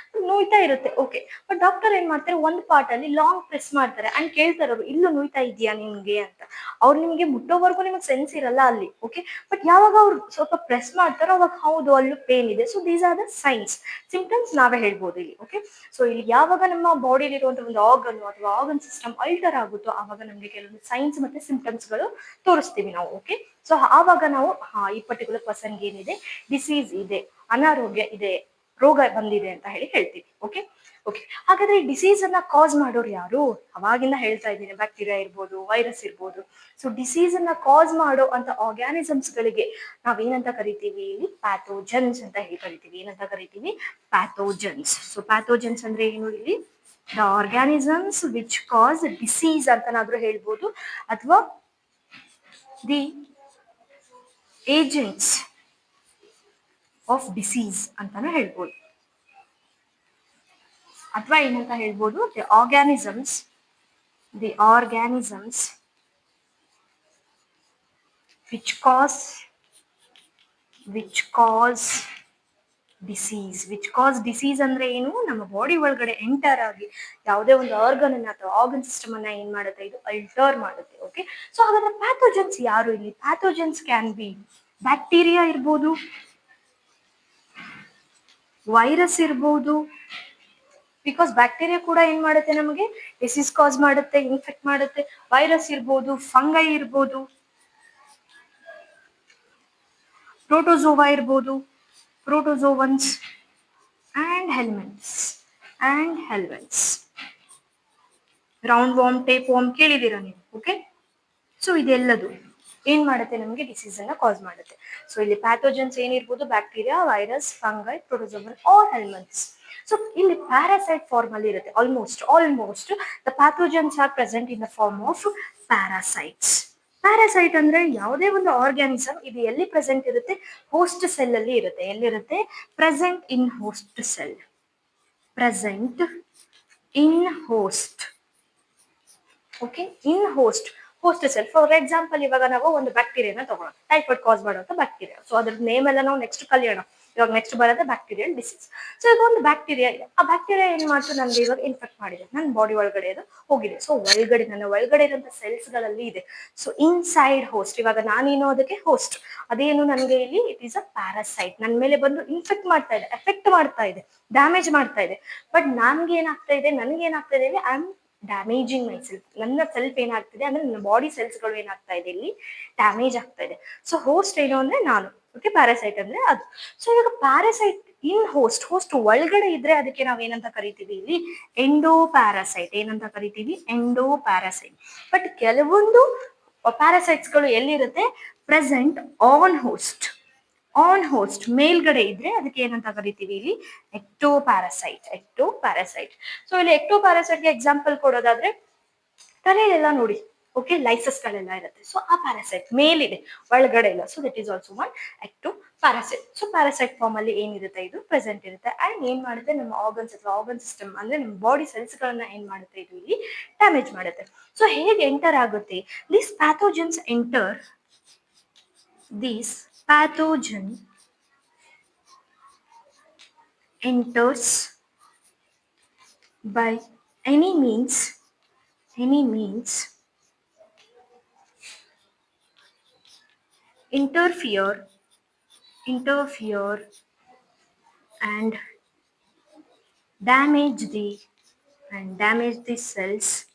ನೋಯ್ತಾ ಇರುತ್ತೆ. ಓಕೆ, ಬಟ್ ಡಾಕ್ಟರ್ ಏನ್ ಮಾಡ್ತಾರೆ, ಒಂದು ಪಾರ್ಟ್ ಅಲ್ಲಿ ಲಾಂಗ್ ಪ್ರೆಸ್ ಮಾಡ್ತಾರೆ ಅಂಡ್ ಕೇಳ್ತಾರೆ ಅವರು, ಇಲ್ಲೂ ನೋಯ್ತಾ ಇದೆಯಾ ನಿಮ್ಗೆ ಅಂತ. ಅವ್ರು ನಿಮ್ಗೆ ಮುಟ್ಟೋವರೆಗೂ ನಿಮಗೆ ಸೆನ್ಸ್ ಇರಲ್ಲ ಅಲ್ಲಿ. ಓಕೆ, ಬಟ್ ಯಾವಾಗ ಅವ್ರು ಸ್ವಲ್ಪ ಪ್ರೆಸ್ ಮಾಡ್ತಾರೋ ಅವಾಗ ಹೌದು ಅಲ್ಲೂ ಪೇನ್ ಇದೆ. So these are the science, symptoms ನಾವೇ ಹೇಳ್ಬೋದು ಇಲ್ಲಿ. ಓಕೆ, ಸೊ ಇಲ್ಲಿ ಯಾವಾಗ ನಮ್ಮ ಬಾಡಿಲಿ ಇರುವಂತಹ ಒಂದು ಆರ್ಗನ್ ಅಥವಾ ಆರ್ಗನ್ ಸಿಸ್ಟಮ್ ಅಲ್ಟರ್ ಆಗುತ್ತೋ, ಆವಾಗ ನಮ್ಗೆ ಕೆಲವೊಂದು ಸೈನ್ಸ್ ಮತ್ತೆ ಸಿಂಪ್ಟಮ್ಸ್ ಗಳು ತೋರಿಸ್ತೀವಿ ನಾವು. ಓಕೆ, ಸೊ ಆವಾಗ ನಾವು ಈ ಪರ್ಟಿಕ್ಯುಲರ್ ಪರ್ಸನ್ಗೆ ಏನಿದೆ, ಡಿಸೀಸ್ ಇದೆ, ಅನಾರೋಗ್ಯ ಇದೆ, ರೋಗ ಬಂದಿದೆ ಅಂತ ಹೇಳಿ ಹೇಳ್ತೀವಿ. ಓಕೆ, ಹಾಗಾದ್ರೆ ಈ ಡಿಸೀಸ್ ಅನ್ನ ಕಾಸ್ ಮಾಡೋರು ಯಾರು? ಅವಾಗಿಂದ ಹೇಳ್ತಾ ಇದ್ದೀನಿ, ಬ್ಯಾಕ್ಟೀರಿಯಾ ಇರ್ಬೋದು, ವೈರಸ್ ಇರ್ಬೋದು. ಸೊ ಡಿಸೀಸ್ ಅನ್ನ ಕಾಸ್ ಮಾಡೋ ಅಂತ ಆರ್ಗ್ಯಾನಿಸಮ್ಸ್ ಗಳಿಗೆ ನಾವೇನಂತ ಕರಿತೀವಿ, ಇಲ್ಲಿ ಪ್ಯಾಥೋಜನ್ಸ್ ಅಂತ ಹೇಳಿ ಕರಿತೀವಿ. ಏನಂತ ಕರಿತೀವಿ? ಪ್ಯಾಥೋಜನ್ಸ್. ಸೊ ಪ್ಯಾಥೋಜನ್ಸ್ ಅಂದ್ರೆ ಏನು, ಇಲ್ಲಿ the organisms which cause disease ಅಂತನಾದ್ರೂ ಹೇಳ್ಬೋದು, ಅಥವಾ ದಿ ಏಜೆಂಟ್ಸ್ ಆಫ್ ಡಿಸೀಸ್ ಅಂತಾನು ಹೇಳ್ಬೋದು, ಅಥವಾ ಏನಂತ ಹೇಳ್ಬೋದು, the organisms which cause disease ಅಂದ್ರೆ ಏನು, ನಮ್ಮ ಬಾಡಿ ಒಳಗಡೆ ಎಂಟರ್ ಆಗಿ ಯಾವುದೇ ಒಂದು ಆರ್ಗನ್ ಅನ್ನ ಅಥವಾ ಆರ್ಗನ್ ಸಿಸ್ಟಮ್ ಅನ್ನ ಏನ್ ಮಾಡುತ್ತೆ, ಇದು ಅಲ್ಟರ್ ಮಾಡುತ್ತೆ. ಓಕೆ, ಸೊ ಹಾಗಾದ್ರೆ ಪ್ಯಾಥೋಜನ್ಸ್ ಯಾರು ಇಲ್ಲಿ? ಪ್ಯಾಥೋಜನ್ಸ್ ಕ್ಯಾನ್ ಬಿ ಬ್ಯಾಕ್ಟೀರಿಯಾ ಇರ್ಬೋದು, ವೈರಸ್ ಇರ್ಬೋದು, ಬಿಕಾಸ್ ಬ್ಯಾಕ್ಟೀರಿಯಾ ಕೂಡ ಏನ್ ಮಾಡುತ್ತೆ, ನಮಗೆ ಡಿಸೀಸ್ ಕಾಸ್ ಮಾಡುತ್ತೆ, ಇನ್ಫೆಕ್ಟ್ ಮಾಡುತ್ತೆ. ವೈರಸ್ ಇರ್ಬೋದು, ಫಂಗೈ ಇರ್ಬೋದು, ಪ್ರೋಟೋಜೋವಾ ಇರ್ಬೋದು, protozoans and helminths roundworm, tapeworm ಕೇಳಿದೀರಾ ನೀವು. ಓಕೆ, ಸೊ ಇದೆಲ್ಲದು ಏನ್ ಮಾಡುತ್ತೆ ನಮಗೆ ಡಿಸೀಸ್ ಅನ್ನ ಕಾಸ್ ಮಾಡುತ್ತೆ. ಸೊ ಇಲ್ಲಿ ಪ್ಯಾಥೋಜನ್ಸ್ ಏನಿರ್ಬೋದು bacteria, virus, fungi, protozoan or helminths. So ಇಲ್ಲಿ ಪ್ಯಾರಾಸೈಟ್ ಫಾರ್ಮ್ ಅಲ್ಲಿ ಇರುತ್ತೆ. Almost the pathogens are present in the form of parasites. Parasite ಅಂದ್ರೆ ಯಾವುದೇ ಒಂದು ಆರ್ಗ್ಯಾನಿಸಮ್ ಇದು ಎಲ್ಲಿ ಪ್ರೆಸೆಂಟ್ ಇರುತ್ತೆ, ಹೋಸ್ಟ್ ಸೆಲ್ ಅಲ್ಲಿ ಇರುತ್ತೆ. ಎಲ್ಲಿರುತ್ತೆ? Present in host cell. Present in host. Okay, in host cell. For example ಇವಾಗ ನಾವು ಒಂದು ಬ್ಯಾಕ್ಟೀರಿಯಾನ ತಗೊಳ್ಳೋಣ, ಟೈಫಾಯ್ಡ್ ಕಾಸ್ ಮಾಡುವಂತ ಬ್ಯಾಕ್ಟೀರಿಯಾ. ಸೊ ಅದ್ರ ನೇಮ್ ಎಲ್ಲ ನಾವು ನೆಕ್ಸ್ಟ್ ಕಲಿಯೋಣ. ಇವಾಗ ನೆಕ್ಸ್ಟ್ ಬರುತ್ತೆ ಬ್ಯಾಕ್ಟೀರಿಯಲ್ ಡಿಸೀಸ್. ಸೊ ಈಗ ಒಂದು ಬ್ಯಾಕ್ಟೀರಿಯಾ ಇದೆ. ಆ ಬ್ಯಾಕ್ಟೀರಿಯಾ ಏನ್ ಮಾಡ್ತು, ನನ್ಗೆ ಇವಾಗ ಇನ್ಫೆಕ್ಟ್ ಮಾಡಿದೆ, ನನ್ನ ಬಾಡಿ ಒಳಗಡೆ ಅದು ಹೋಗಿದೆ. ಸೊ ನನ್ನ ಒಳಗಡೆ ಇರುವಂತ ಸೆಲ್ಸ್ ಗಳಲ್ಲಿ ಇದೆ. ಸೊ ಇನ್ಸೈಡ್ ಹೋಸ್ಟ್, ಇವಾಗ ನಾನೇನು ಅದಕ್ಕೆ ಹೋಸ್ಟ್. ಅದೇನು ನನಗೆ ಇಲ್ಲಿ ಇಟ್ ಈಸ್ ಅ ಪ್ಯಾರಾಸೈಟ್. ನನ್ನ ಮೇಲೆ ಬಂದು ಇನ್ಫೆಕ್ಟ್ ಮಾಡ್ತಾ ಇದೆ, ಎಫೆಕ್ಟ್ ಮಾಡ್ತಾ ಇದೆ, ಡ್ಯಾಮೇಜ್ ಮಾಡ್ತಾ ಇದೆ. ಬಟ್ ನನ್ಗೆ ಏನಾಗ್ತಾ ಇದೆ I am damaging my self. ನನ್ನ ಸೆಲ್ಫ್ ಏನಾಗ್ತಿದೆ ಅಂದ್ರೆ ನನ್ನ ಬಾಡಿ ಸೆಲ್ಸ್ಗಳು ಏನಾಗ್ತಾ ಇದೆ ಇಲ್ಲಿ ಡ್ಯಾಮೇಜ್ ಆಗ್ತಾ ಇದೆ. ಸೊ ಹೋಸ್ಟ್ ಏನು ಅಂದ್ರೆ ನಾನು. ಓಕೆ, ಪ್ಯಾರಾಸೈಟ್ ಅಂದ್ರೆ ಅದು. ಸೊ ಇವಾಗ ಪ್ಯಾರಾಸೈಟ್ ಇನ್ ಹೋಸ್ಟ್ ಒಳಗಡೆ ಇದ್ರೆ ಅದಕ್ಕೆ ನಾವ್ ಏನಂತ ಕರಿತೀವಿ ಇಲ್ಲಿ ಎಂಡೋ ಪ್ಯಾರಾಸೈಟ್. ಏನಂತ ಕರಿತೀವಿ? Endo parasite. ಬಟ್ ಕೆಲವೊಂದು ಪ್ಯಾರಾಸೈಟ್ಸ್ ಗಳು ಎಲ್ಲಿರುತ್ತೆ? ಪ್ರೆಸೆಂಟ್ ಆನ್ ಹೋಸ್ಟ್ ಮೇಲ್ಗಡೆ ಇದ್ರೆ ಅದಕ್ಕೆ ಏನಂತ ಕರಿತೀವಿ ಇಲ್ಲಿ ಎಕ್ಟೋ ಪ್ಯಾರಾಸೈಟ್. ಸೊ ಇಲ್ಲಿ ಎಕ್ಟೋ ಪ್ಯಾರಾಸೈಟ್ಗೆ ಎಕ್ಸಾಂಪಲ್ ಕೊಡೋದಾದ್ರೆ ತಲೆಯೆಲ್ಲ ನೋಡಿ, ಓಕೆ, ಲೈಸಸ್ ಗಳೆಲ್ಲ ಇರುತ್ತೆ. ಸೊ ಆ ಪ್ಯಾರಾಸೈಟ್ ಮೇಲಿದೆ, ಒಳಗಡೆ ಇಲ್ಲ. So that is also one ectoparasite. So parasite form ಅಲ್ಲಿ ಏನಿರುತ್ತೆ ಇದು ಪ್ರೆಸೆಂಟ್ ಇರುತ್ತೆ. ಅಂಡ್ ಏನ್ ಮಾಡುತ್ತೆ, ನಮ್ಮ ಆರ್ಗನ್ಸ್ ಅಥವಾ ಆರ್ಗನ್ ಸಿಸ್ಟಮ್ ಅಂದ್ರೆ ನಮ್ಮ ಬಾಡಿ ಸೆಲ್ಸ್ ಗಳನ್ನ ಏನ್ ಮಾಡುತ್ತೆ ಇದು ಇಲ್ಲಿ ಡ್ಯಾಮೇಜ್ ಮಾಡುತ್ತೆ. ಸೊ ಹೇಗೆ ಎಂಟರ್ ಆಗುತ್ತೆ? This pathogens enters by any means interfere and damage the cells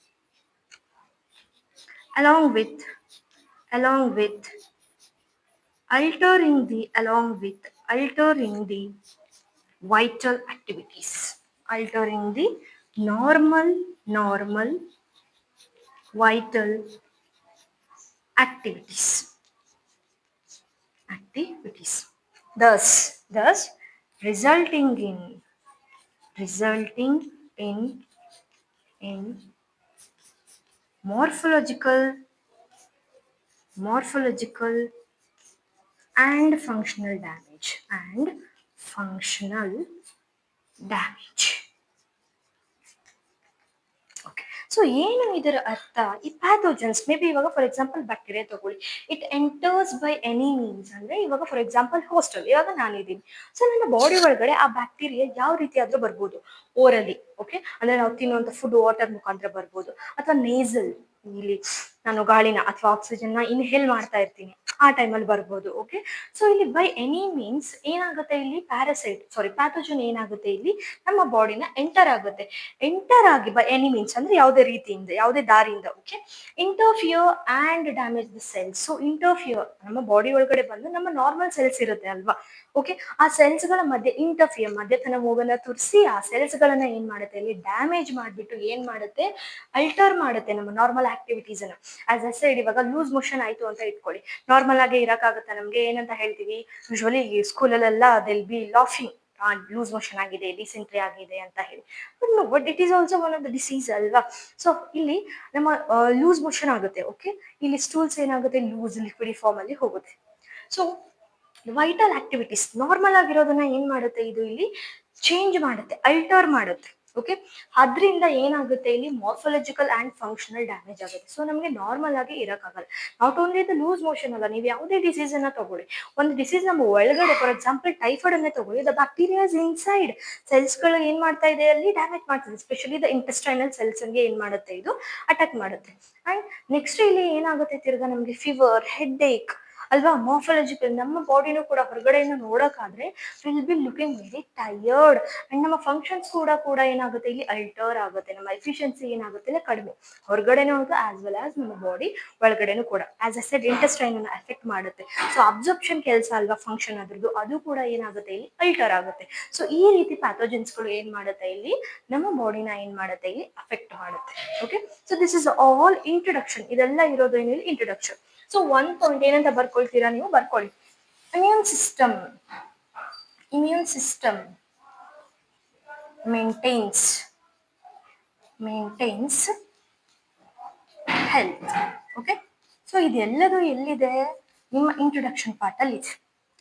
along with altering the vital activities, altering the normal vital activities. Thus resulting in morphological and functional damage. So ಏನು ಇದರ ಅರ್ಥ? ಈ pathogens may be ಇವಾಗ for example bacteria ತಗೊಳ್ಳಿ, it enters by any means. ಅಂದ್ರೆ ಇವಾಗ for example hostel ಇವಾಗ ನಾನಿದ್ದೀನಿ. ಸೊ ನನ್ನ ಬಾಡಿ ಒಳಗಡೆ ಆ ಬ್ಯಾಕ್ಟೀರಿಯಾ ಯಾವ ರೀತಿ ಆದ್ರೂ ಬರ್ಬೋದು. ಓರಲಿ, ಓಕೆ, ಅಂದ್ರೆ ನಾವು ತಿನ್ನುವಂತ ಫುಡ್ ವಾಟರ್ ಮುಖಾಂತರ ಬರ್ಬೋದು, ಅಥವಾ ನೇಸಲ್, ಇಲ್ಲಿ ನಾನು ಗಾಳಿನ ಅಥವಾ ಆಕ್ಸಿಜನ್ ನ ಇನ್ಹೇಲ್ ಮಾಡ್ತಾ ಇರ್ತೀನಿ, ಆ ಟೈಮಲ್ಲಿ ಬರ್ಬೋದು. ಓಕೆ, ಸೊ ಇಲ್ಲಿ ಬೈ ಎನಿ ಮೀನ್ಸ್ ಏನಾಗುತ್ತೆ, ಇಲ್ಲಿ ಪ್ಯಾಥೋಜನ್ ಏನಾಗುತ್ತೆ ಇಲ್ಲಿ ನಮ್ಮ ಬಾಡಿನ ಎಂಟರ್ ಆಗಿ ಬೈ ಎನಿ ಮೀನ್ಸ್ ಅಂದ್ರೆ ಯಾವುದೇ ದಾರಿಯಿಂದ, okay, interfere and damage the cells. So interfere ನಮ್ಮ ಬಾಡಿ ಒಳಗಡೆ ಬಂದು ನಮ್ಮ ನಾರ್ಮಲ್ ಸೆಲ್ಸ್ ಇರುತ್ತೆ ಅಲ್ವಾ, ಓಕೆ, ಆ ಸೆಲ್ಸ್ ಗಳ ಮಧ್ಯೆ ತನ್ನ ಮೂಗನ್ನ ತುರಿಸಿ ಆ ಸೆಲ್ಸ್ ಗಳನ್ನ ಏನ್ ಮಾಡುತ್ತೆ ಇಲ್ಲಿ ಡ್ಯಾಮೇಜ್ ಮಾಡ್ಬಿಟ್ಟು ಏನ್ ಮಾಡುತ್ತೆ, ಅಲ್ಟರ್ ಮಾಡುತ್ತೆ ನಮ್ಮ ನಾರ್ಮಲ್ ಆಕ್ಟಿವಿಟೀಸ್ ಅನ್ನ. ಆಸ್ ಅ ಸೈಡ್ ಇವಾಗ ಲೂಸ್ ಮೋಷನ್ ಆಯ್ತು ಅಂತ ಇಟ್ಕೊಳ್ಳಿ, ನಾರ್ಮಲ್ ಆಗಿ ಇರಕ್ಕಾಗತ್ತಾ ನಮ್ಗೆ? ಏನಂತ ಹೇಳ್ತೀವಿ ಯೂಶುವಲಿ ಸ್ಕೂಲಲ್ಲೆಲ್ಲ they'll be laughing, loose motion ಆಗಿದೆ, ಡಿಸೆಂಟ್ರಿ ಆಗಿದೆ ಅಂತ ಹೇಳಿ. But it is also one of the disease ಅಲ್ವಾ. ಸೊ ಇಲ್ಲಿ ನಮ್ಮ ಲೂಸ್ ಮೋಷನ್ ಆಗುತ್ತೆ, ಓಕೆ, ಇಲ್ಲಿ ಸ್ಟೂಲ್ಸ್ ಏನಾಗುತ್ತೆ ಲೂಸ್ ಲಿಕ್ವಿಡ್ ಫಾರ್ಮ್ ಅಲ್ಲಿ ಹೋಗುತ್ತೆ. ಸೊ ವೈಟಲ್ ಆಕ್ಟಿವಿಟೀಸ್ ನಾರ್ಮಲ್ ಆಗಿರೋದನ್ನ ಏನ್ ಮಾಡುತ್ತೆ ಇದು ಇಲ್ಲಿ ಚೇಂಜ್ ಮಾಡುತ್ತೆ, ಅಲ್ಟರ್ ಮಾಡುತ್ತೆ. ಓಕೆ, ಅದರಿಂದ ಏನಾಗುತ್ತೆ ಇಲ್ಲಿ ಮಾರ್ಫಾಲಜಿಕಲ್ ಅಂಡ್ ಫಂಕ್ಷನಲ್ ಡ್ಯಾಮೇಜ್ ಆಗುತ್ತೆ. ಸೊ ನಮಗೆ ನಾರ್ಮಲ್ ಆಗಿ ಇರಕ್ಕಾಗಲ್ಲ. Not only the loose motion ಅಲ್ಲ, ನೀವು ಯಾವುದೇ ಡಿಸೀಸ್ ಅನ್ನ ತಗೊಳ್ಳಿ, ಒಂದು ಡಿಸೀಸ್ ನಮ್ಮ ಒಳಗಡೆ ಫಾರ್ ಎಕ್ಸಾಂಪಲ್ ಟೈಫಾಯ್ಡ್ ಅನ್ನೇ ತಗೊಳ್ಳಿ, ದ ಬ್ಯಾಕ್ಟೀರಿಯಾಸ್ ಇನ್ಸೈಡ್ ಸೆಲ್ಸ್ ಗಳು ಏನ್ ಮಾಡ್ತಾ ಇದೆ ಅಲ್ಲಿ ಡ್ಯಾಮೇಜ್ ಮಾಡ್ತದೆ. ಸ್ಪೆಷಲಿ ದ ಇಂಟೆಸ್ಟೈನಲ್ ಸೆಲ್ಸ್ ಗೆ ಏನ್ ಮಾಡುತ್ತೆ ಇದು ಅಟ್ಯಾಕ್ ಮಾಡುತ್ತೆ. ಅಂಡ್ ನೆಕ್ಸ್ಟ್ ಇಲ್ಲಿ ಏನಾಗುತ್ತೆ ತಿರ್ಗಾ ನಮಗೆ ಫೀವರ್, ಹೆಡ್ ಏಕ್, ಅಲ್ವಾ. ಮಾರ್ಫಾಲಜಿಕಲ್ ನಮ್ಮ ಬಾಡಿನೂ ಕೂಡ ಹೊರಗಡೆಯಿಂದ ನೋಡೋಕ್ಕಾದ್ರೆ will be looking very tired and ನಮ್ಮ ಫಂಕ್ಷನ್ಸ್ ಕೂಡ ಏನಾಗುತ್ತೆ ಇಲ್ಲಿ ಅಲ್ಟರ್ ಆಗುತ್ತೆ, ನಮ್ಮ ಎಫಿಷಿಯನ್ಸಿ ಏನಾಗುತ್ತೆ ಇಲ್ಲ ಕಡಿಮೆ, ಹೊರಗಡೆನೂ ಆಗುತ್ತೆ ಆಸ್ ವೆಲ್ ಆಸ್ ನಮ್ಮ ಬಾಡಿ ಒಳಗಡೆನೂ ಕೂಡ. ಆಸ್ ಅ ಸೆಡ್ ಇಂಟೆಸ್ಟೈನ್ ಅನ್ನು ಎಫೆಕ್ಟ್ ಮಾಡುತ್ತೆ. ಸೊ ಅಬ್ಸರ್ಪ್ಷನ್ ಕೆಲಸ ಅಲ್ವಾ ಫಂಕ್ಷನ್ ಅದ್ರದ್ದು, ಅದು ಕೂಡ ಏನಾಗುತ್ತೆ ಇಲ್ಲಿ ಅಲ್ಟರ್ ಆಗುತ್ತೆ. ಸೊ ಈ ರೀತಿ ಪ್ಯಾಥೋಜನ್ಸ್ಗಳು ಏನ್ ಮಾಡುತ್ತೆ ಇಲ್ಲಿ ನಮ್ಮ ಬಾಡಿನ ಏನ್ ಮಾಡುತ್ತೆ ಇಲ್ಲಿ ಅಫೆಕ್ಟ್ ಮಾಡುತ್ತೆ. Okay, so this is all introduction. ಇದೆಲ್ಲ ಇರೋದು ಏನಿಲ್ಲ ಇಂಟ್ರೊಡಕ್ಷನ್. ಸೊ ಒನ್ ಪಾಯಿಂಟ್ ಏನಂತ ಬರ್ಕೊಳ್ತೀರಾ ನೀವು, ಬರ್ಕೊಳ್ಳಿ. Immune system maintains health. Okay, so ಇದೆಲ್ಲದು ಎಲ್ಲಿದೆ, ನಿಮ್ಮ ಇಂಟ್ರೊಡಕ್ಷನ್ ಪಾರ್ಟ್ ಅಲ್ಲಿ ಇದೆ.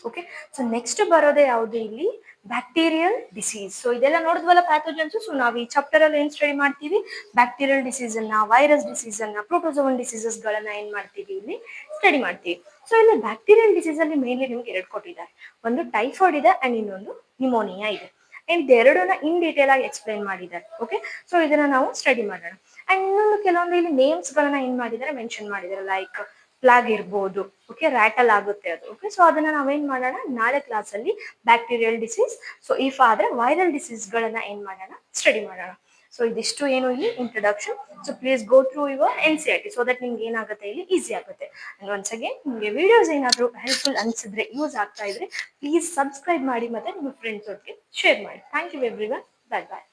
ಓಕೆ, ಸೊ ನೆಕ್ಸ್ಟ್ ಬರೋದೇ ಯಾವುದು ಇಲ್ಲಿ, ಬ್ಯಾಕ್ಟೀರಿಯಲ್ ಡಿಸೀಸ್. ಸೊ ಇದೆಲ್ಲ ನೋಡಿದ್ವಲ್ಲ ಪ್ಯಾಥೋಜನ್ಸ್. ಸೊ ನಾವು ಈ ಚಾಪ್ಟರ್ ಅಲ್ಲಿ ಏನ್ ಸ್ಟಡಿ ಮಾಡ್ತೀವಿ, ಬ್ಯಾಕ್ಟೀರಿಯಲ್ ಡಿಸೀಸ್ ಅನ್ನ, ವೈರಸ್ ಡಿಸೀಸ್ ಅನ್ನ, ಪ್ರೋಟೋಸೋವನ್ ಡಿಸೀಸಸ್ ಗಳನ್ನ ಏನ್ ಮಾಡ್ತೀವಿ ಇಲ್ಲಿ ಸ್ಟಡಿ ಮಾಡ್ತೀವಿ. ಸೊ ಇಲ್ಲಿ ಬ್ಯಾಕ್ಟೀರಿಯಲ್ ಡಿಸೀಸ್ ಅಲ್ಲಿ ಮೇನ್ಲಿ ನಿಮ್ಗೆ ಎರಡು ಕೊಟ್ಟಿದ್ದಾರೆ, ಒಂದು ಟೈಫಾಯ್ಡ್ ಇದೆ ಅಂಡ್ ಇನ್ನೊಂದು ನಿಮೋನಿಯಾ ಇದೆ. ಅಂಡ್ ಇದೆರಡನ್ನ ಇನ್ ಡೀಟೇಲ್ ಆಗಿ ಎಕ್ಸ್ಪ್ಲೈನ್ ಮಾಡಿದ್ದಾರೆ. ಓಕೆ, ಸೊ ಇದನ್ನ ನಾವು ಸ್ಟಡಿ ಮಾಡೋಣ. ಅಂಡ್ ಇನ್ನೊಂದು ಕೆಲವೊಂದು ಇಲ್ಲಿ ನೇಮ್ಸ್ ಗಳನ್ನ ಏನ್ ಮಾಡಿದ್ದಾರೆ ಮೆನ್ಷನ್ ಮಾಡಿದ್ದಾರೆ, ಲೈಕ್ ಪ್ಲಾಗ್ ಇರ್ಬೋದು. ಓಕೆ, ರ್ಯಾಟಲ್ ಆಗುತ್ತೆ ಅದು. ಓಕೆ, ಸೊ ಅದನ್ನ ನಾವೇನ್ ಮಾಡೋಣ ನಾಳೆ ಕ್ಲಾಸ್ ಅಲ್ಲಿ ಬ್ಯಾಕ್ಟೀರಿಯಲ್ ಡಿಸೀಸ್, ಸೊ ಇಫ್ ಆದ್ರೆ ವೈರಲ್ ಡಿಸೀಸ್ ಗಳನ್ನ ಏನ್ ಮಾಡೋಣ ಸ್ಟಡಿ ಮಾಡೋಣ. ಸೊ ಇದಿಷ್ಟು ಏನು ಇಲ್ಲಿ introduction. So please go through your NCERT so that ನಿಮ್ಗೆ ಏನಾಗುತ್ತೆ ಇಲ್ಲಿ ಈಸಿ ಆಗುತ್ತೆ. ಅಂಡ್ ಒನ್ಸ್ ಅಗೇನ್ ನಿಮಗೆ ವಿಡಿಯೋಸ್ ಏನಾದ್ರು ಹೆಲ್ಪ್ಫುಲ್ ಅನ್ಸಿದ್ರೆ, ಯೂಸ್ ಆಗ್ತಾ ಇದ್ರೆ ಪ್ಲೀಸ್ ಸಬ್ಸ್ಕ್ರೈಬ್ ಮಾಡಿ ಮತ್ತೆ ನಿಮ್ಮ ಫ್ರೆಂಡ್ಸ್ ಒಟ್ಟಿಗೆ ಶೇರ್ ಮಾಡಿ. Thank you everyone. Bye bye.